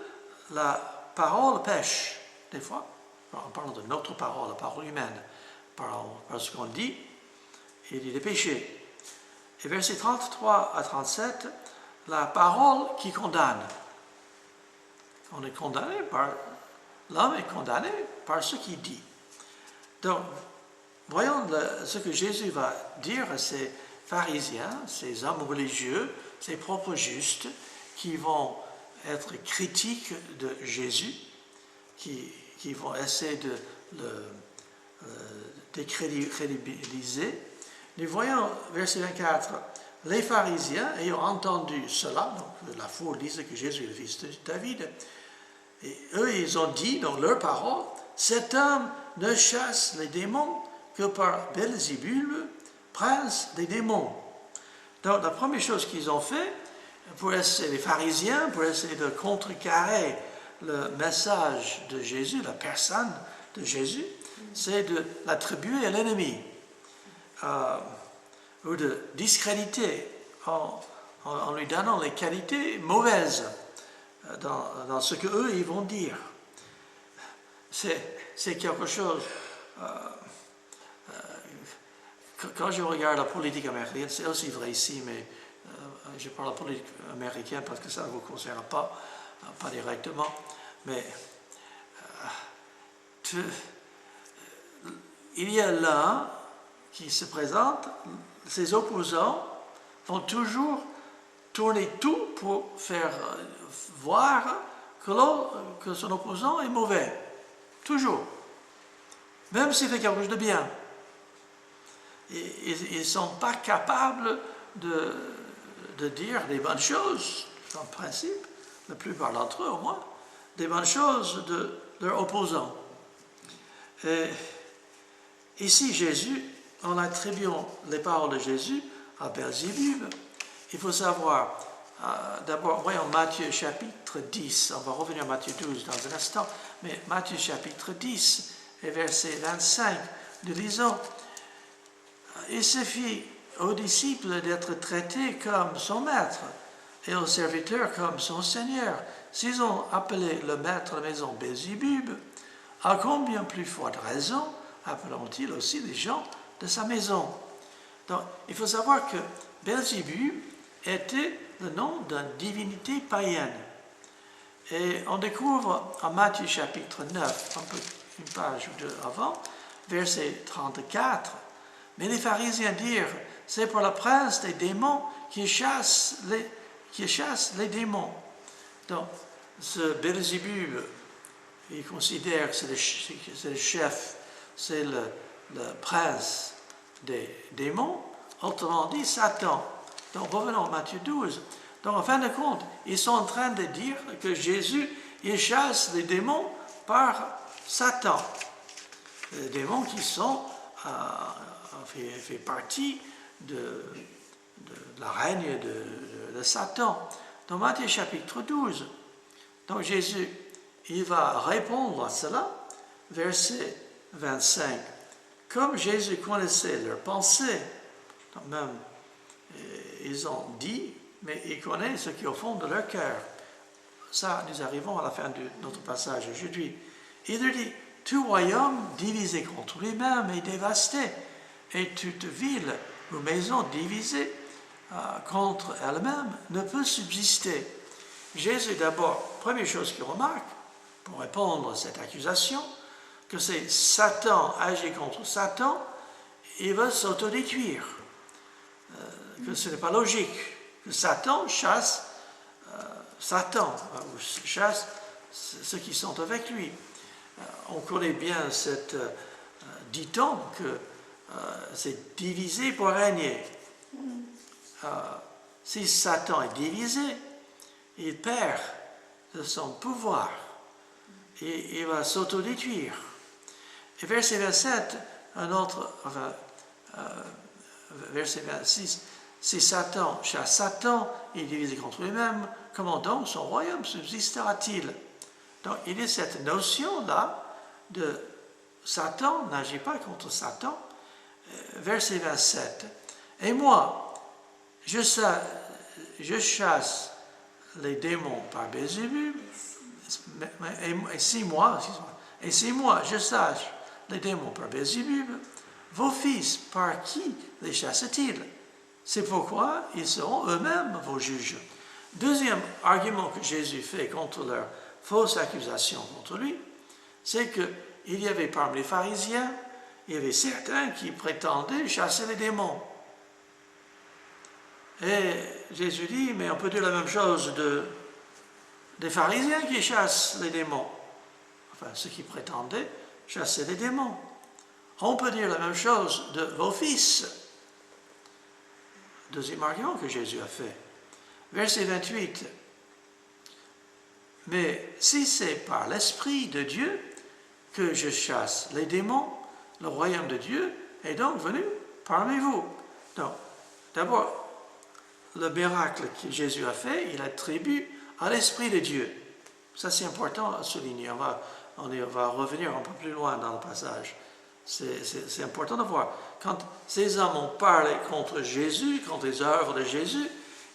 la parole pêche. Des fois, en parlant de notre parole, la parole humaine, par ce qu'on dit, il y a des péchés. Et versets 33 à 37, la parole qui condamne. On est condamné par, l'homme est condamné par ce qu'il dit. Donc, voyons ce que Jésus va dire à ces pharisiens, ces hommes religieux, ces propres justes, qui vont être critiques de Jésus, qui vont essayer de le décrédibiliser. Nous voyons, verset 24, les pharisiens, ayant entendu cela, donc la foule disait que Jésus est le fils de David, et eux, ils ont dit dans leur parole, cet homme ne chasse les démons que par Belzébul, prince des démons. Donc la première chose qu'ils ont fait, pour essayer, les pharisiens, pour essayer de contrecarrer le message de Jésus, la personne de Jésus, c'est de l'attribuer à l'ennemi, ou de discréditer en lui donnant les qualités mauvaises dans ce qu'eux ils vont dire. c'est quelque chose. Quand je regarde la politique américaine, c'est aussi vrai ici, mais je parle de la politique américaine parce que ça ne vous concerne pas directement, mais il y a l'un qui se présente, ses opposants vont toujours tourner tout pour faire voir que son opposant est mauvais. Toujours. Même s'il fait quelque chose de bien. Ils ne sont pas capables de dire des bonnes choses, en principe, la plupart d'entre eux au moins, des bonnes choses de leurs opposants. Et ici, Jésus, en attribuant les paroles de Jésus à Belzébub, il faut savoir, d'abord, voyons Matthieu chapitre 10, on va revenir à Matthieu 12 dans un instant, mais Matthieu chapitre 10 et verset 25, nous lisons, « Il suffit aux disciples d'être traités comme son maître et aux serviteurs comme son Seigneur. S'ils ont appelé le maître de la maison Belzébub, à combien plus forte raison appelleront-ils aussi les gens de sa maison ?» Donc, il faut savoir que Belzébub était le nom d'une divinité païenne. Et on découvre en Matthieu chapitre 9, une page ou deux avant, verset 34, « Mais les pharisiens dirent, c'est pour le prince des démons qui chasse les démons. » Donc, ce Belzébub, il considère que c'est le chef, c'est le prince des démons, autrement dit Satan. Donc revenons à Matthieu 12. Donc en fin de compte, ils sont en train de dire que Jésus, il chasse les démons par Satan. Les démons qui sont, fait partie de la règne de Satan. Dans Matthieu chapitre 12, donc Jésus, il va répondre à cela, verset 25. Comme Jésus connaissait leurs pensées, donc même ils ont dit, mais il connaît ce qui est au fond de leur cœur. Ça, nous arrivons à la fin de notre passage aujourd'hui. Il leur dit, tout royaume divisé contre lui-même est dévasté, et toute ville ou maison divisée contre elle-même ne peut subsister. Jésus, d'abord, première chose qu'il remarque, pour répondre à cette accusation, que c'est Satan agit contre Satan, il va s'autodétruire. Que ce n'est pas logique, que Satan chasse Satan, ou chasse ceux qui sont avec lui. On connaît bien cette dit-on que c'est divisé pour régner. Si Satan est divisé, il perd de son pouvoir et il va s'autodétruire. Et verset 27, verset 26, si Satan chasse Satan, il est divisé contre lui-même, comment donc son royaume subsistera-t-il? Donc il y a cette notion-là de Satan n'agit pas contre Satan. Verset 27, et moi, je chasse les démons par Belzébub, et si moi, je sache les démons par Belzébub, vos fils, par qui les chassent-ils? C'est pourquoi ils seront eux-mêmes vos juges. Deuxième argument que Jésus fait contre leur fausse accusation contre lui, c'est qu'il y avait parmi les pharisiens, il y avait certains qui prétendaient chasser les démons. Et Jésus dit, mais on peut dire la même chose des pharisiens qui chassent les démons. Enfin, ceux qui prétendaient chasser les démons. On peut dire la même chose de vos fils. Deuxième argument que Jésus a fait. Verset 28. Mais si c'est par l'Esprit de Dieu que je chasse les démons, le royaume de Dieu est donc venu parmi vous. Donc, d'abord, le miracle que Jésus a fait, il attribue à l'Esprit de Dieu. Ça, c'est important à souligner. On va revenir un peu plus loin dans le passage. C'est important de voir. Quand ces hommes ont parlé contre Jésus, contre les œuvres de Jésus,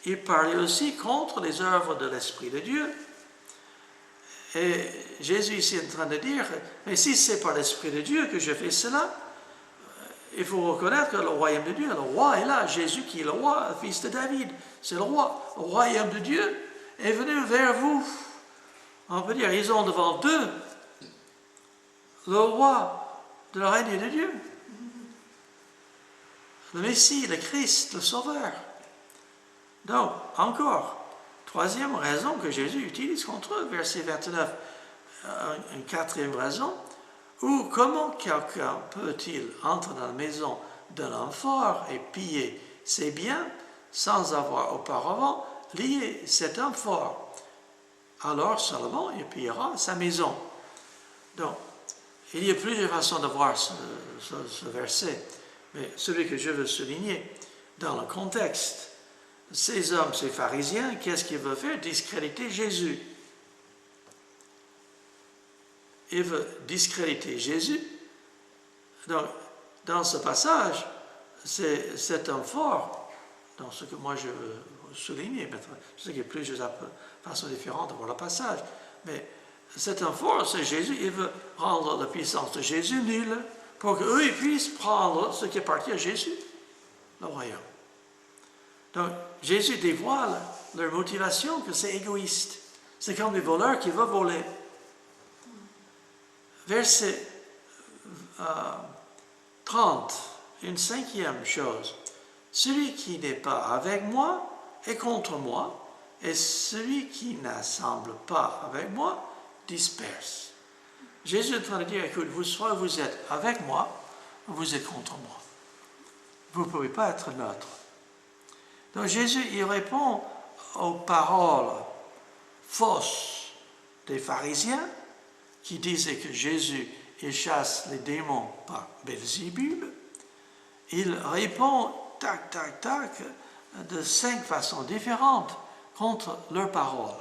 ils parlaient aussi contre les œuvres de l'Esprit de Dieu. Et Jésus ici est en train de dire, mais si c'est par l'Esprit de Dieu que je fais cela, il faut reconnaître que le royaume de Dieu, le roi est là, Jésus qui est le roi, le fils de David, c'est le roi. Le royaume de Dieu est venu vers vous. On peut dire, ils ont devant eux le roi de le règne de Dieu. Le Messie, le Christ, le Sauveur. Donc, encore, troisième raison que Jésus utilise contre eux, verset 29, une quatrième raison, ou comment quelqu'un peut-il entrer dans la maison d'un homme fort et piller ses biens sans avoir auparavant lié cet homme fort? Alors seulement il pillera sa maison. Donc, il y a plusieurs façons de voir ce verset, mais celui que je veux souligner dans le contexte, ces hommes, ces pharisiens, qu'est-ce qu'ils veulent faire? Discréditer Jésus. Ils veulent discréditer Jésus. Donc, dans ce passage, c'est cet homme fort, dans ce que moi je veux souligner. Je sais qu'il y a plusieurs façons différentes de voir le passage, mais cet homme fort, c'est Jésus. Il veut rendre la puissance de Jésus nulle pour qu'eux puissent prendre ce qui appartient à Jésus, le royaume. Donc, Jésus dévoile leur motivation que c'est égoïste. C'est comme des voleurs qui veulent voler. Verset 30, une cinquième chose. Celui qui n'est pas avec moi est contre moi, et celui qui n'assemble pas avec moi disperse. Jésus est en train de dire, écoute, soit vous êtes avec moi, ou vous êtes contre moi. Vous ne pouvez pas être neutre. Donc Jésus, il répond aux paroles fausses des pharisiens qui disaient que Jésus, il chasse les démons par Belzébul. Il répond, tac, tac, tac, de 5 façons différentes contre leurs paroles.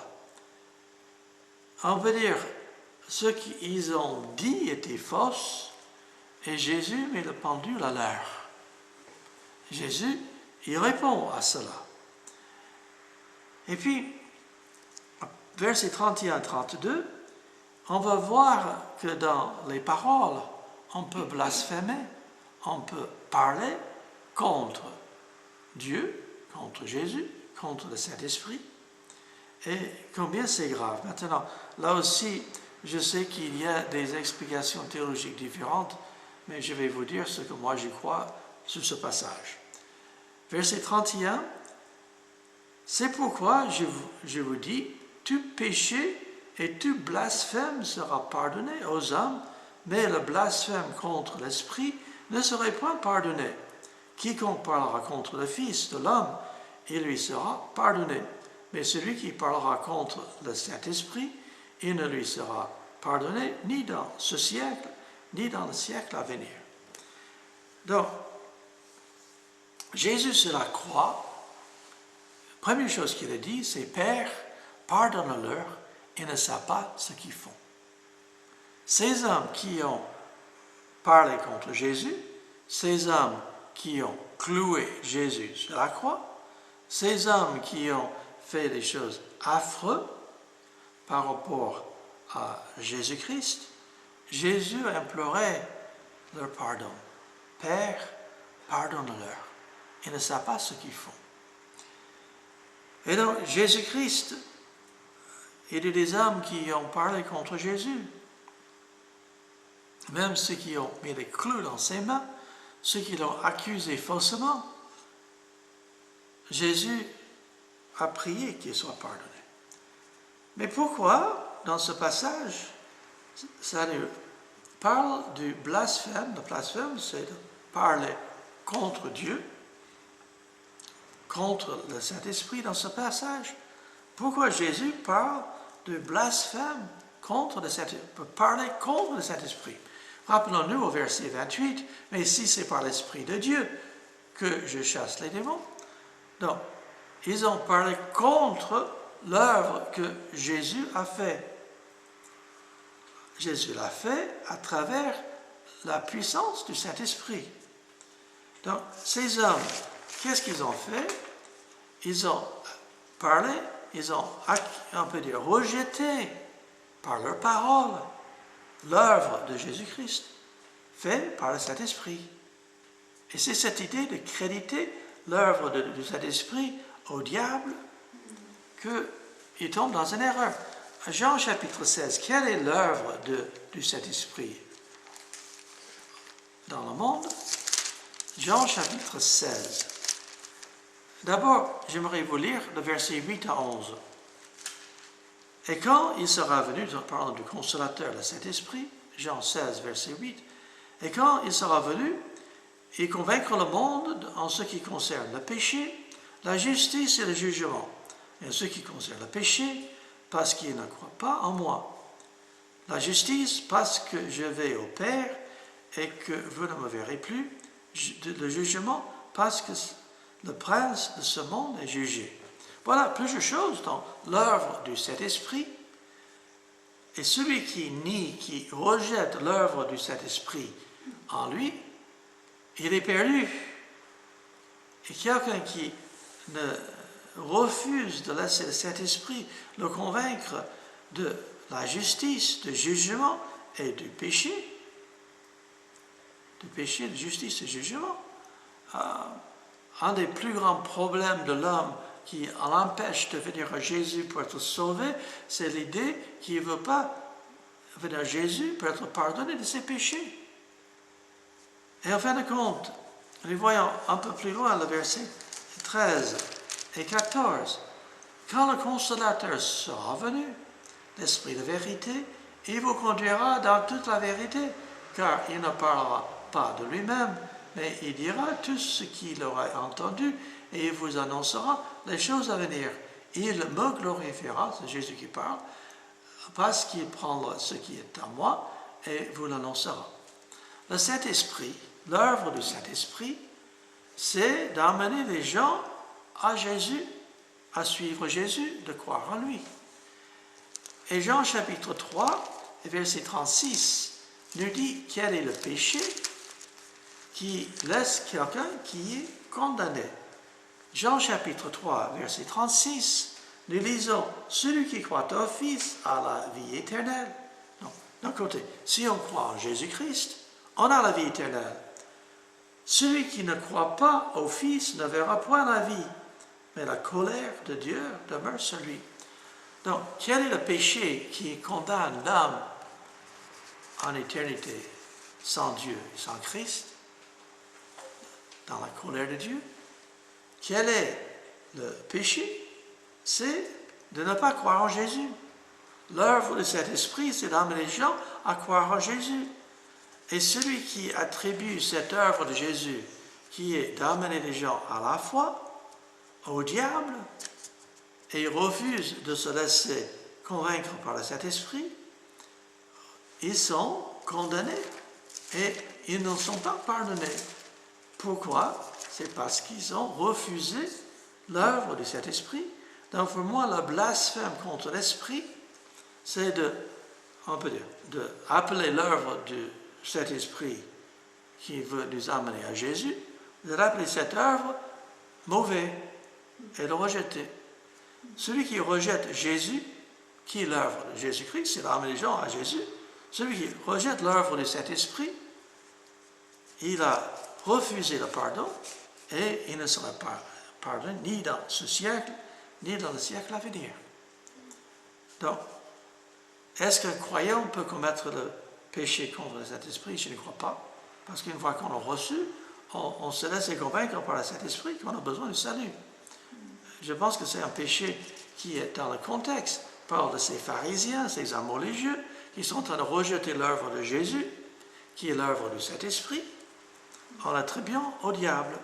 On peut dire, ce qu'ils ont dit était fausse, et Jésus met le pendule à l'heure. Jésus, il répond à cela. Et puis, versets 31-32, on va voir que dans les paroles, on peut blasphémer, on peut parler contre Dieu, contre Jésus, contre le Saint-Esprit. Et combien c'est grave. Maintenant, là aussi, je sais qu'il y a des explications théologiques différentes, mais je vais vous dire ce que moi j'y crois sur ce passage. Verset 31, c'est pourquoi je vous dis, tout péché et tout blasphème sera pardonné aux hommes, mais le blasphème contre l'Esprit ne serait point pardonné. Quiconque parlera contre le Fils de l'homme, il lui sera pardonné. Mais celui qui parlera contre le Saint-Esprit, il ne lui sera pardonné ni dans ce siècle, ni dans le siècle à venir. Donc, Jésus sur la croix, la première chose qu'il a dit, c'est « Père, pardonne-leur, ils ne savent pas ce qu'ils font. » Ces hommes qui ont parlé contre Jésus, ces hommes qui ont cloué Jésus sur la croix, ces hommes qui ont fait des choses affreuses par rapport à Jésus-Christ, Jésus a imploré leur pardon. Père, pardonne-leur. Ils ne savent pas ce qu'ils font. Et donc, Jésus-Christ, il y a des hommes qui ont parlé contre Jésus. Même ceux qui ont mis des clous dans ses mains, ceux qui l'ont accusé faussement. Jésus a prié qu'il soit pardonné. Mais pourquoi, dans ce passage, ça nous parle du blasphème? Le blasphème, c'est de parler contre Dieu, contre le Saint-Esprit dans ce passage. Pourquoi Jésus parle de blasphème contre le Saint-Esprit, pour parler contre le Saint-Esprit? Rappelons-nous au verset 28, « Mais si c'est par l'Esprit de Dieu que je chasse les démons. » Donc, ils ont parlé contre l'œuvre que Jésus a fait. Jésus l'a fait à travers la puissance du Saint-Esprit. Donc, ces hommes, qu'est-ce qu'ils ont fait? Ils ont parlé, ils ont, on peut dire, rejeté par leur parole l'œuvre de Jésus-Christ, faite par le Saint-Esprit. Et c'est cette idée de créditer l'œuvre du Saint-Esprit au diable qu'il tombe dans une erreur. Jean chapitre 16, quelle est l'œuvre du Saint-Esprit dans le monde? Jean chapitre 16. D'abord, j'aimerais vous lire le verset 8 à 11. Et quand il sera venu, parlant du consolateur, le Saint-Esprit, Jean 16, verset 8, et quand il sera venu, il convaincra le monde en ce qui concerne le péché, la justice et le jugement. Et en ce qui concerne le péché, parce qu'il ne croit pas en moi. La justice, parce que je vais au Père et que vous ne me verrez plus. Le jugement, parce que le prince de ce monde est jugé. Voilà plusieurs choses dans l'œuvre du Saint-Esprit. Et celui qui nie, qui rejette l'œuvre du Saint-Esprit en lui, il est perdu. Et quelqu'un qui refuse de laisser le Saint-Esprit le convaincre de la justice, du jugement et du péché, de justice et jugement, un des plus grands problèmes de l'homme qui l'empêche de venir à Jésus pour être sauvé, c'est l'idée qu'il ne veut pas venir à Jésus pour être pardonné de ses péchés. Et en fin de compte, nous voyons un peu plus loin le verset 13 et 14. Quand le consolateur sera venu, l'Esprit de vérité, il vous conduira dans toute la vérité, car il ne parlera pas de lui-même, mais il dira tout ce qu'il aura entendu et il vous annoncera les choses à venir. Il me glorifiera, c'est Jésus qui parle, parce qu'il prendra ce qui est à moi et vous l'annoncera. Le Saint-Esprit, l'œuvre du Saint-Esprit, c'est d'amener les gens à Jésus, à suivre Jésus, de croire en lui. Et Jean chapitre 3, verset 36, nous dit quel est le péché qui laisse quelqu'un qui est condamné. Jean chapitre 3, verset 36, nous lisons « Celui qui croit au Fils a la vie éternelle ». Donc, d'un côté, si on croit en Jésus-Christ, on a la vie éternelle. Celui qui ne croit pas au Fils ne verra point la vie, mais la colère de Dieu demeure sur lui. Donc, quel est le péché qui condamne l'homme en éternité sans Dieu, sans Christ, dans la colère de Dieu? Quel est le péché? C'est de ne pas croire en Jésus. L'œuvre de cet esprit, c'est d'amener les gens à croire en Jésus. Et celui qui attribue cette œuvre de Jésus, qui est d'amener les gens à la foi, au diable, et refuse de se laisser convaincre par le Saint-Esprit, ils sont condamnés et ils ne sont pas pardonnés. Pourquoi? C'est parce qu'ils ont refusé l'œuvre du Saint-Esprit. Donc pour moi, le blasphème contre l'Esprit, c'est d'appeler l'œuvre du Saint-Esprit qui veut nous amener à Jésus, de l'appeler cette œuvre mauvaise et de rejeter. Celui qui rejette Jésus, qui est l'œuvre de Jésus-Christ, c'est d'amener les gens à Jésus. Celui qui rejette l'œuvre du Saint-Esprit, il a refusé le pardon et il ne sera pas pardonné ni dans ce siècle, ni dans le siècle à venir. Donc, est-ce qu'un croyant peut commettre le péché contre le Saint-Esprit? Je ne crois pas. Parce qu'une fois qu'on l'a reçu, on se laisse convaincre par le Saint-Esprit qu'on a besoin du salut. Je pense que c'est un péché qui est dans le contexte. Parle de ces pharisiens, ces hommes religieux, qui sont en train de rejeter l'œuvre de Jésus, qui est l'œuvre du Saint-Esprit, en l'attribuant au diable.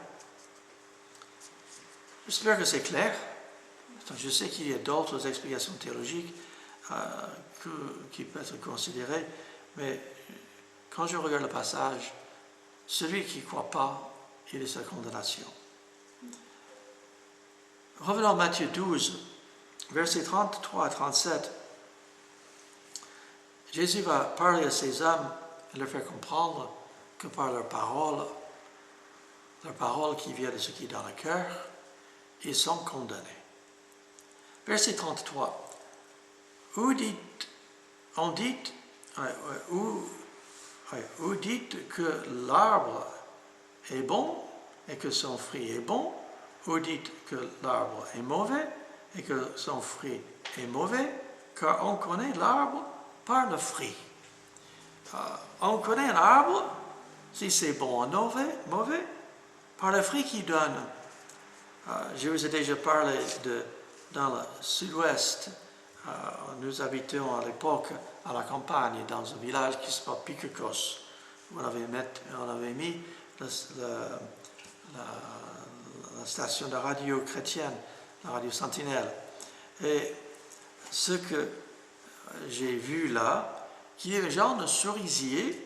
J'espère que c'est clair. Je sais qu'il y a d'autres explications théologiques qui peuvent être considérées, mais quand je regarde le passage, celui qui ne croit pas, il est sa condamnation. Revenons à Matthieu 12, versets 33 à 37. Jésus va parler à ces hommes et leur faire comprendre que par leur parole qui vient de ce qui est dans le cœur, ils sont condamnés. Verset 33. on dit, ou dites que l'arbre est bon et que son fruit est bon, ou dites que l'arbre est mauvais et que son fruit est mauvais, car on connaît l'arbre par le fruit. On connaît un arbre, si c'est bon ou mauvais, par le fruit qu'il donne. Je vous ai déjà parlé dans le sud-ouest, nous habitions à l'époque à la campagne, dans un village qui s'appelle Picquecos. On avait mis la station de radio chrétienne, la radio Sentinelle. Et ce que j'ai vu là, qui est le genre de cerisier,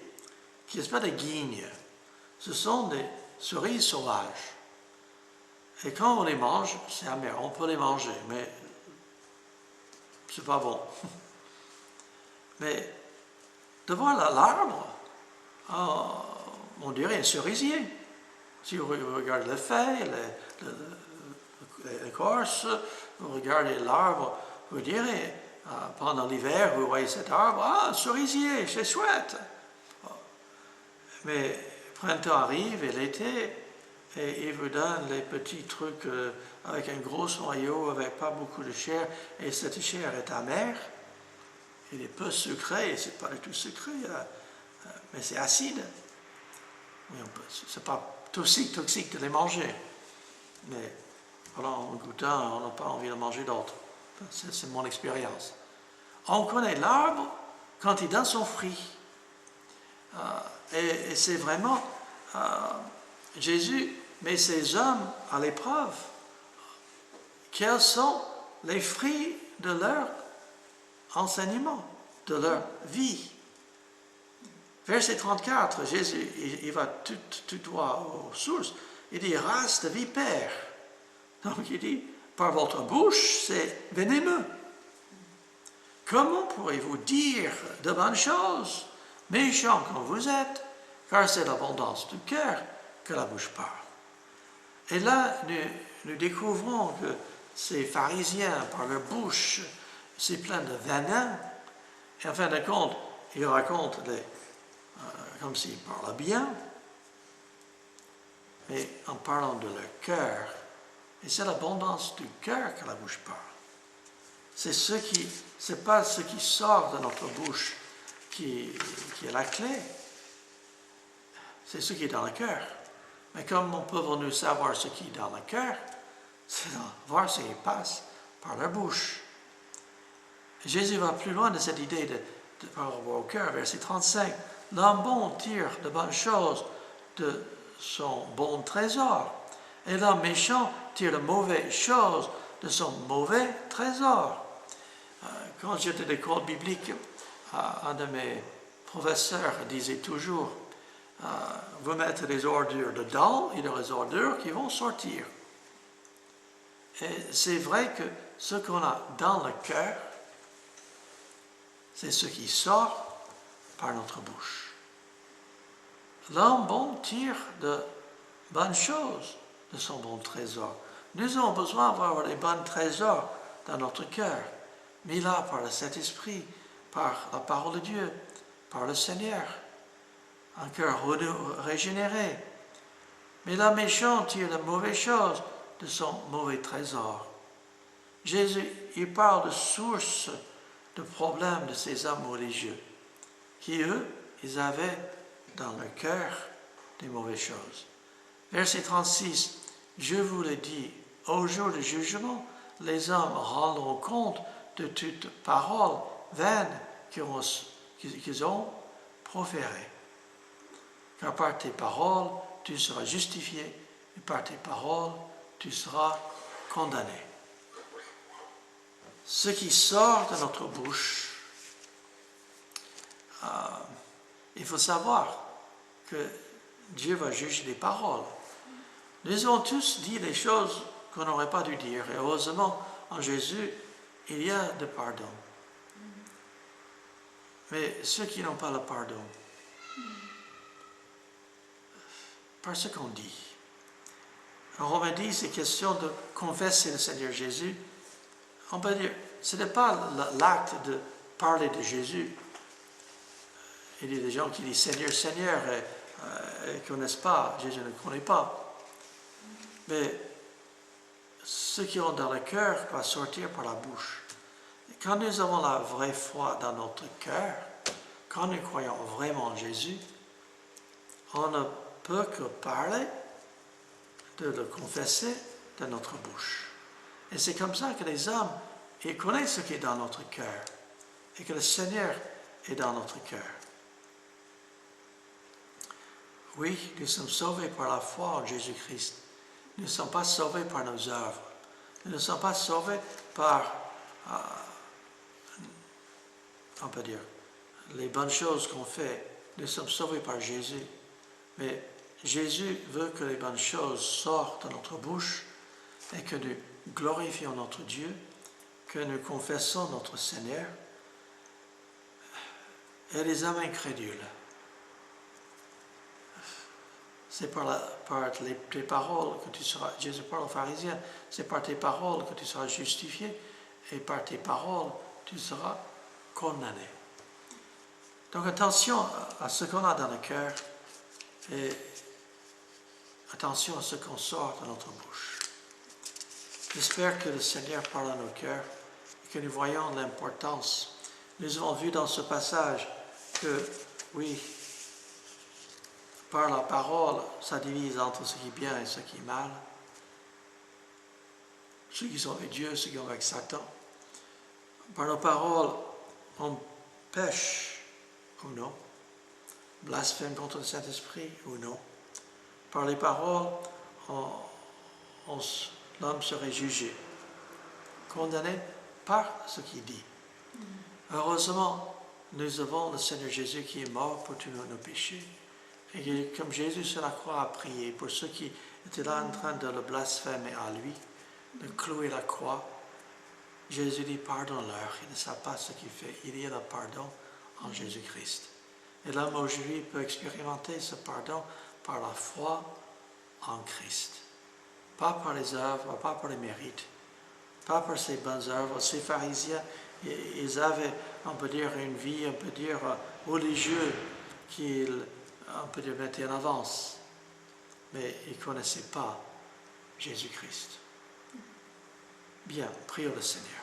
qui n'est pas des guignes. Ce sont des cerises sauvages. Et quand on les mange, c'est amer. On peut les manger, mais c'est pas bon. Mais de voir l'arbre, on dirait un cerisier. Si vous regardez les feuilles, l'écorce, vous regardez l'arbre, vous direz, pendant l'hiver, vous voyez cet arbre, un cerisier, c'est chouette. Mais le printemps arrive et l'été, et il vous donne les petits trucs avec un gros noyau, avec pas beaucoup de chair, et cette chair est amère. Il est peu sucré, c'est pas du tout sucré, mais c'est acide. C'est pas toxique de les manger. Mais voilà, en goûtant, on n'a pas envie de manger d'autres. C'est mon expérience. On connaît l'arbre quand il donne son fruit. Et c'est vraiment, Jésus met ces hommes à l'épreuve. Quels sont les fruits de leur enseignement, de leur vie? Verset 34, Jésus, il va tout droit aux sources. Il dit, race de vipères. Donc il dit, par votre bouche, c'est vénéneux. Comment pourrez-vous dire de bonnes choses, méchants comme vous êtes, car c'est l'abondance du cœur que la bouche parle. Et là, nous découvrons que ces pharisiens, par leur bouche, c'est plein de venin. Et en fin de compte, ils racontent comme s'ils parlaient bien, mais en parlant de leur cœur. Et c'est l'abondance du cœur que la bouche parle. C'est pas ce qui sort de notre bouche qui est la clé. C'est ce qui est dans le cœur. Mais comment pouvons-nous savoir ce qui est dans le cœur? C'est de voir ce qui passe par la bouche. Jésus va plus loin de cette idée de par rapport au cœur. Verset 35. L'homme bon tire de bonnes choses de son bon trésor. Et l'homme méchant tire de mauvaises choses de son mauvais trésor. Quand j'étais à l'école biblique, un de mes professeurs disait toujours, vous mettez des ordures dedans et des ordures qui vont sortir. Et c'est vrai que ce qu'on a dans le cœur, c'est ce qui sort par notre bouche. L'homme bon tire de bonnes choses de son bon trésor. Nous avons besoin d'avoir des bons trésors dans notre cœur, mis là par le Saint-Esprit, par la parole de Dieu, par le Seigneur. Un cœur régénéré. Mais l'homme méchant tire de mauvaises choses de son mauvais trésor. Jésus, il parle de sources de problèmes de ces hommes religieux, qui eux, ils avaient dans leur cœur des mauvaises choses. Verset 36, je vous le dis, au jour du jugement, les hommes rendront compte de toute parole vaine qu'ils ont proférée. Car par tes paroles, tu seras justifié, et par tes paroles, tu seras condamné. Ce qui sort de notre bouche, il faut savoir que Dieu va juger les paroles. Nous avons tous dit les choses qu'on n'aurait pas dû dire. Et heureusement, en Jésus, il y a de pardon. Mais ceux qui n'ont pas le pardon, par ce qu'on dit. En Romains 10, c'est question de confesser le Seigneur Jésus. On peut dire, ce n'est pas l'acte parler de Jésus, il y a des gens qui disent Seigneur, Seigneur, et ils ne connaissent pas, Jésus ne connaît pas. Mais ce qui est dans le cœur va sortir par la bouche. Et quand nous avons la vraie foi dans notre cœur, quand nous croyons vraiment en Jésus, on ne peut que parler, de le confesser de notre bouche. Et c'est comme ça que les hommes, ils connaissent ce qui est dans notre cœur et que le Seigneur est dans notre cœur. Oui, nous sommes sauvés par la foi en Jésus-Christ. Nous ne sommes pas sauvés par nos œuvres. Nous ne sommes pas sauvés par, on peut dire, les bonnes choses qu'on fait. Nous sommes sauvés par Jésus. Mais Jésus veut que les bonnes choses sortent de notre bouche et que nous glorifions notre Dieu, que nous confessons notre Seigneur. Et les hommes incrédules, c'est par tes paroles que tu seras, Jésus parle aux pharisiens, c'est par tes paroles que tu seras justifié et par tes paroles tu seras condamné. Donc attention à ce qu'on a dans le cœur et attention à ce qu'on sort de notre bouche. J'espère que le Seigneur parle à nos cœurs et que nous voyons l'importance. Nous avons vu dans ce passage que, oui, par la parole, ça divise entre ce qui est bien et ce qui est mal. Ceux qui sont avec Dieu, ceux qui sont avec Satan. Par nos paroles, on pêche ou non, blasphème contre le Saint-Esprit ou non. Par les paroles, l'homme serait jugé, condamné par ce qu'il dit. Heureusement, nous avons le Seigneur Jésus qui est mort pour tous nos péchés. Et comme Jésus sur la croix a prié pour ceux qui étaient là en train de le blasphémer à lui, de clouer la croix, Jésus dit pardonne-leur, ils ne savent pas ce qu'ils font. Il y a le pardon en Jésus-Christ. Et l'homme aujourd'hui peut expérimenter ce pardon par la foi en Christ. Pas par les œuvres, pas par les mérites, pas par ses bonnes œuvres. Ces pharisiens, ils avaient, on peut dire, une vie, on peut dire, religieuse qu'ils, on peut dire, mettaient en avance. Mais ils ne connaissaient pas Jésus-Christ. Bien, prions le Seigneur.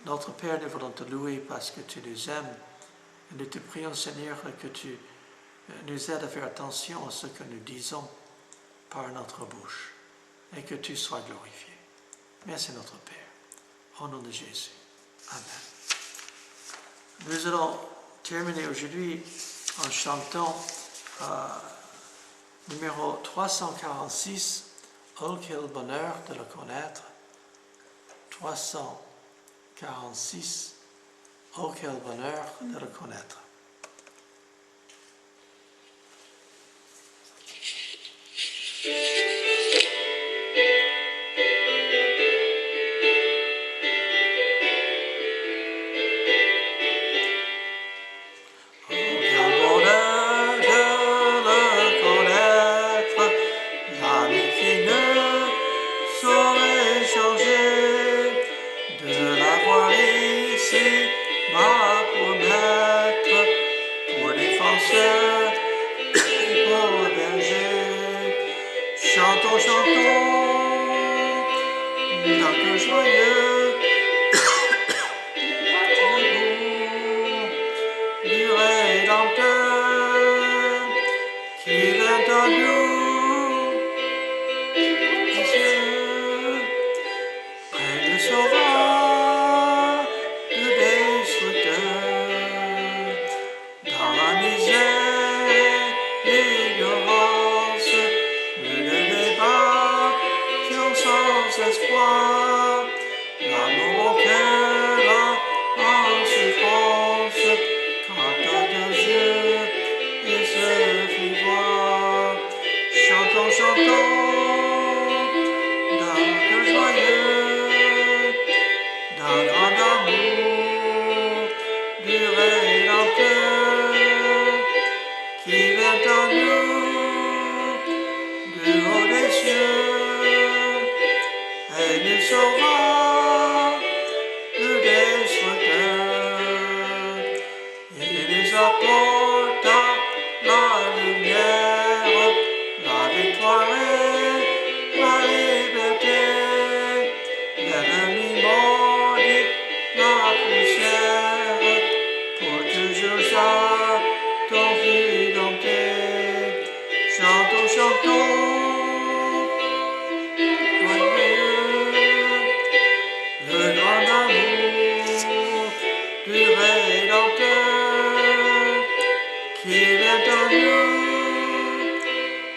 Notre Père, nous voulons te louer parce que tu nous aimes. Et nous te prions, Seigneur, que tu nous aides à faire attention à ce que nous disons par notre bouche et que tu sois glorifié. Merci notre Père. Au nom de Jésus. Amen. Nous allons terminer aujourd'hui en chantant numéro 346, « Oh, quel bonheur de le connaître ». 346, « Oh, quel bonheur de le connaître ». Chantons, chantons, d'un cœur joyeux, du Rédempteur, qui vient à nous, des cieux, près de Sauveur, le Destructeur, dans la misère et l'ignorance. Sans espoir, l'amour au cœur en souffrance, quand de Dieu il se fit voir. Chantons, chantons, d'un cœur joyeux, d'un grand amour du Rédempteur, qui vient à nous du haut des cieux. Et nous sauvera le Destructeur. chantons, le grand amour du Rédempteur qui vient en nous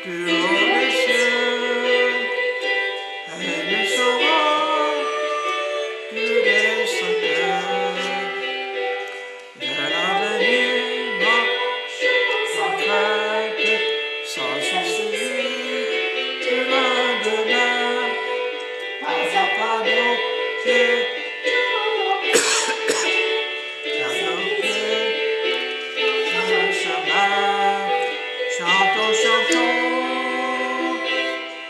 du haut des cieux, et nous saurons du Destructeur de l'avenir sans crainte, sans souci du lendemain, pas à pas nos pieds, à nos pieds, dans le chemin. Chantons, chantons,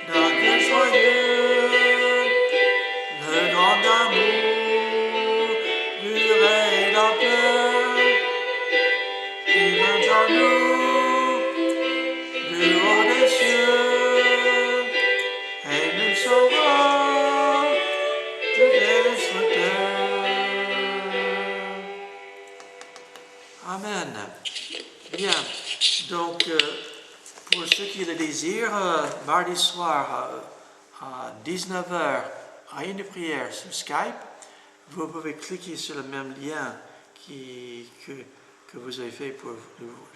d'un cœur joyeux, le grand amour du Rédempteur qui vient en nous du haut des cieux, et nous saurons du Destructeur. Amen. Bien, donc pour ceux qui le désirent, mardi soir à 19h, à une prière sur Skype, vous pouvez cliquer sur le même lien que vous avez fait pour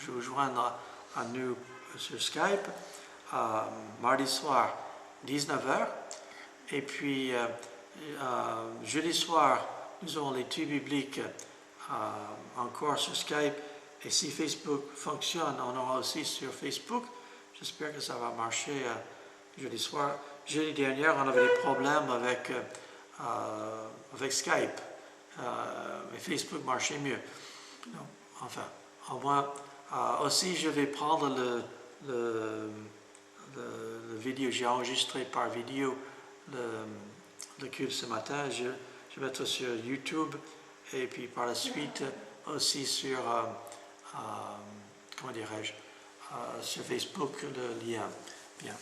vous joindre à nous sur Skype, mardi soir, 19h. Et puis, jeudi soir, nous aurons l'étude biblique encore sur Skype. Et si Facebook fonctionne, on aura aussi sur Facebook. J'espère que ça va marcher jeudi soir. Jeudi dernier, on avait des problèmes avec Skype. Mais Facebook marchait mieux. Donc, enfin, au moins, aussi je vais prendre le vidéo. J'ai enregistré par vidéo le culte ce matin. Je vais mettre sur YouTube et puis par la suite aussi sur... comment dirais-je, sur Facebook, le lien. Bien.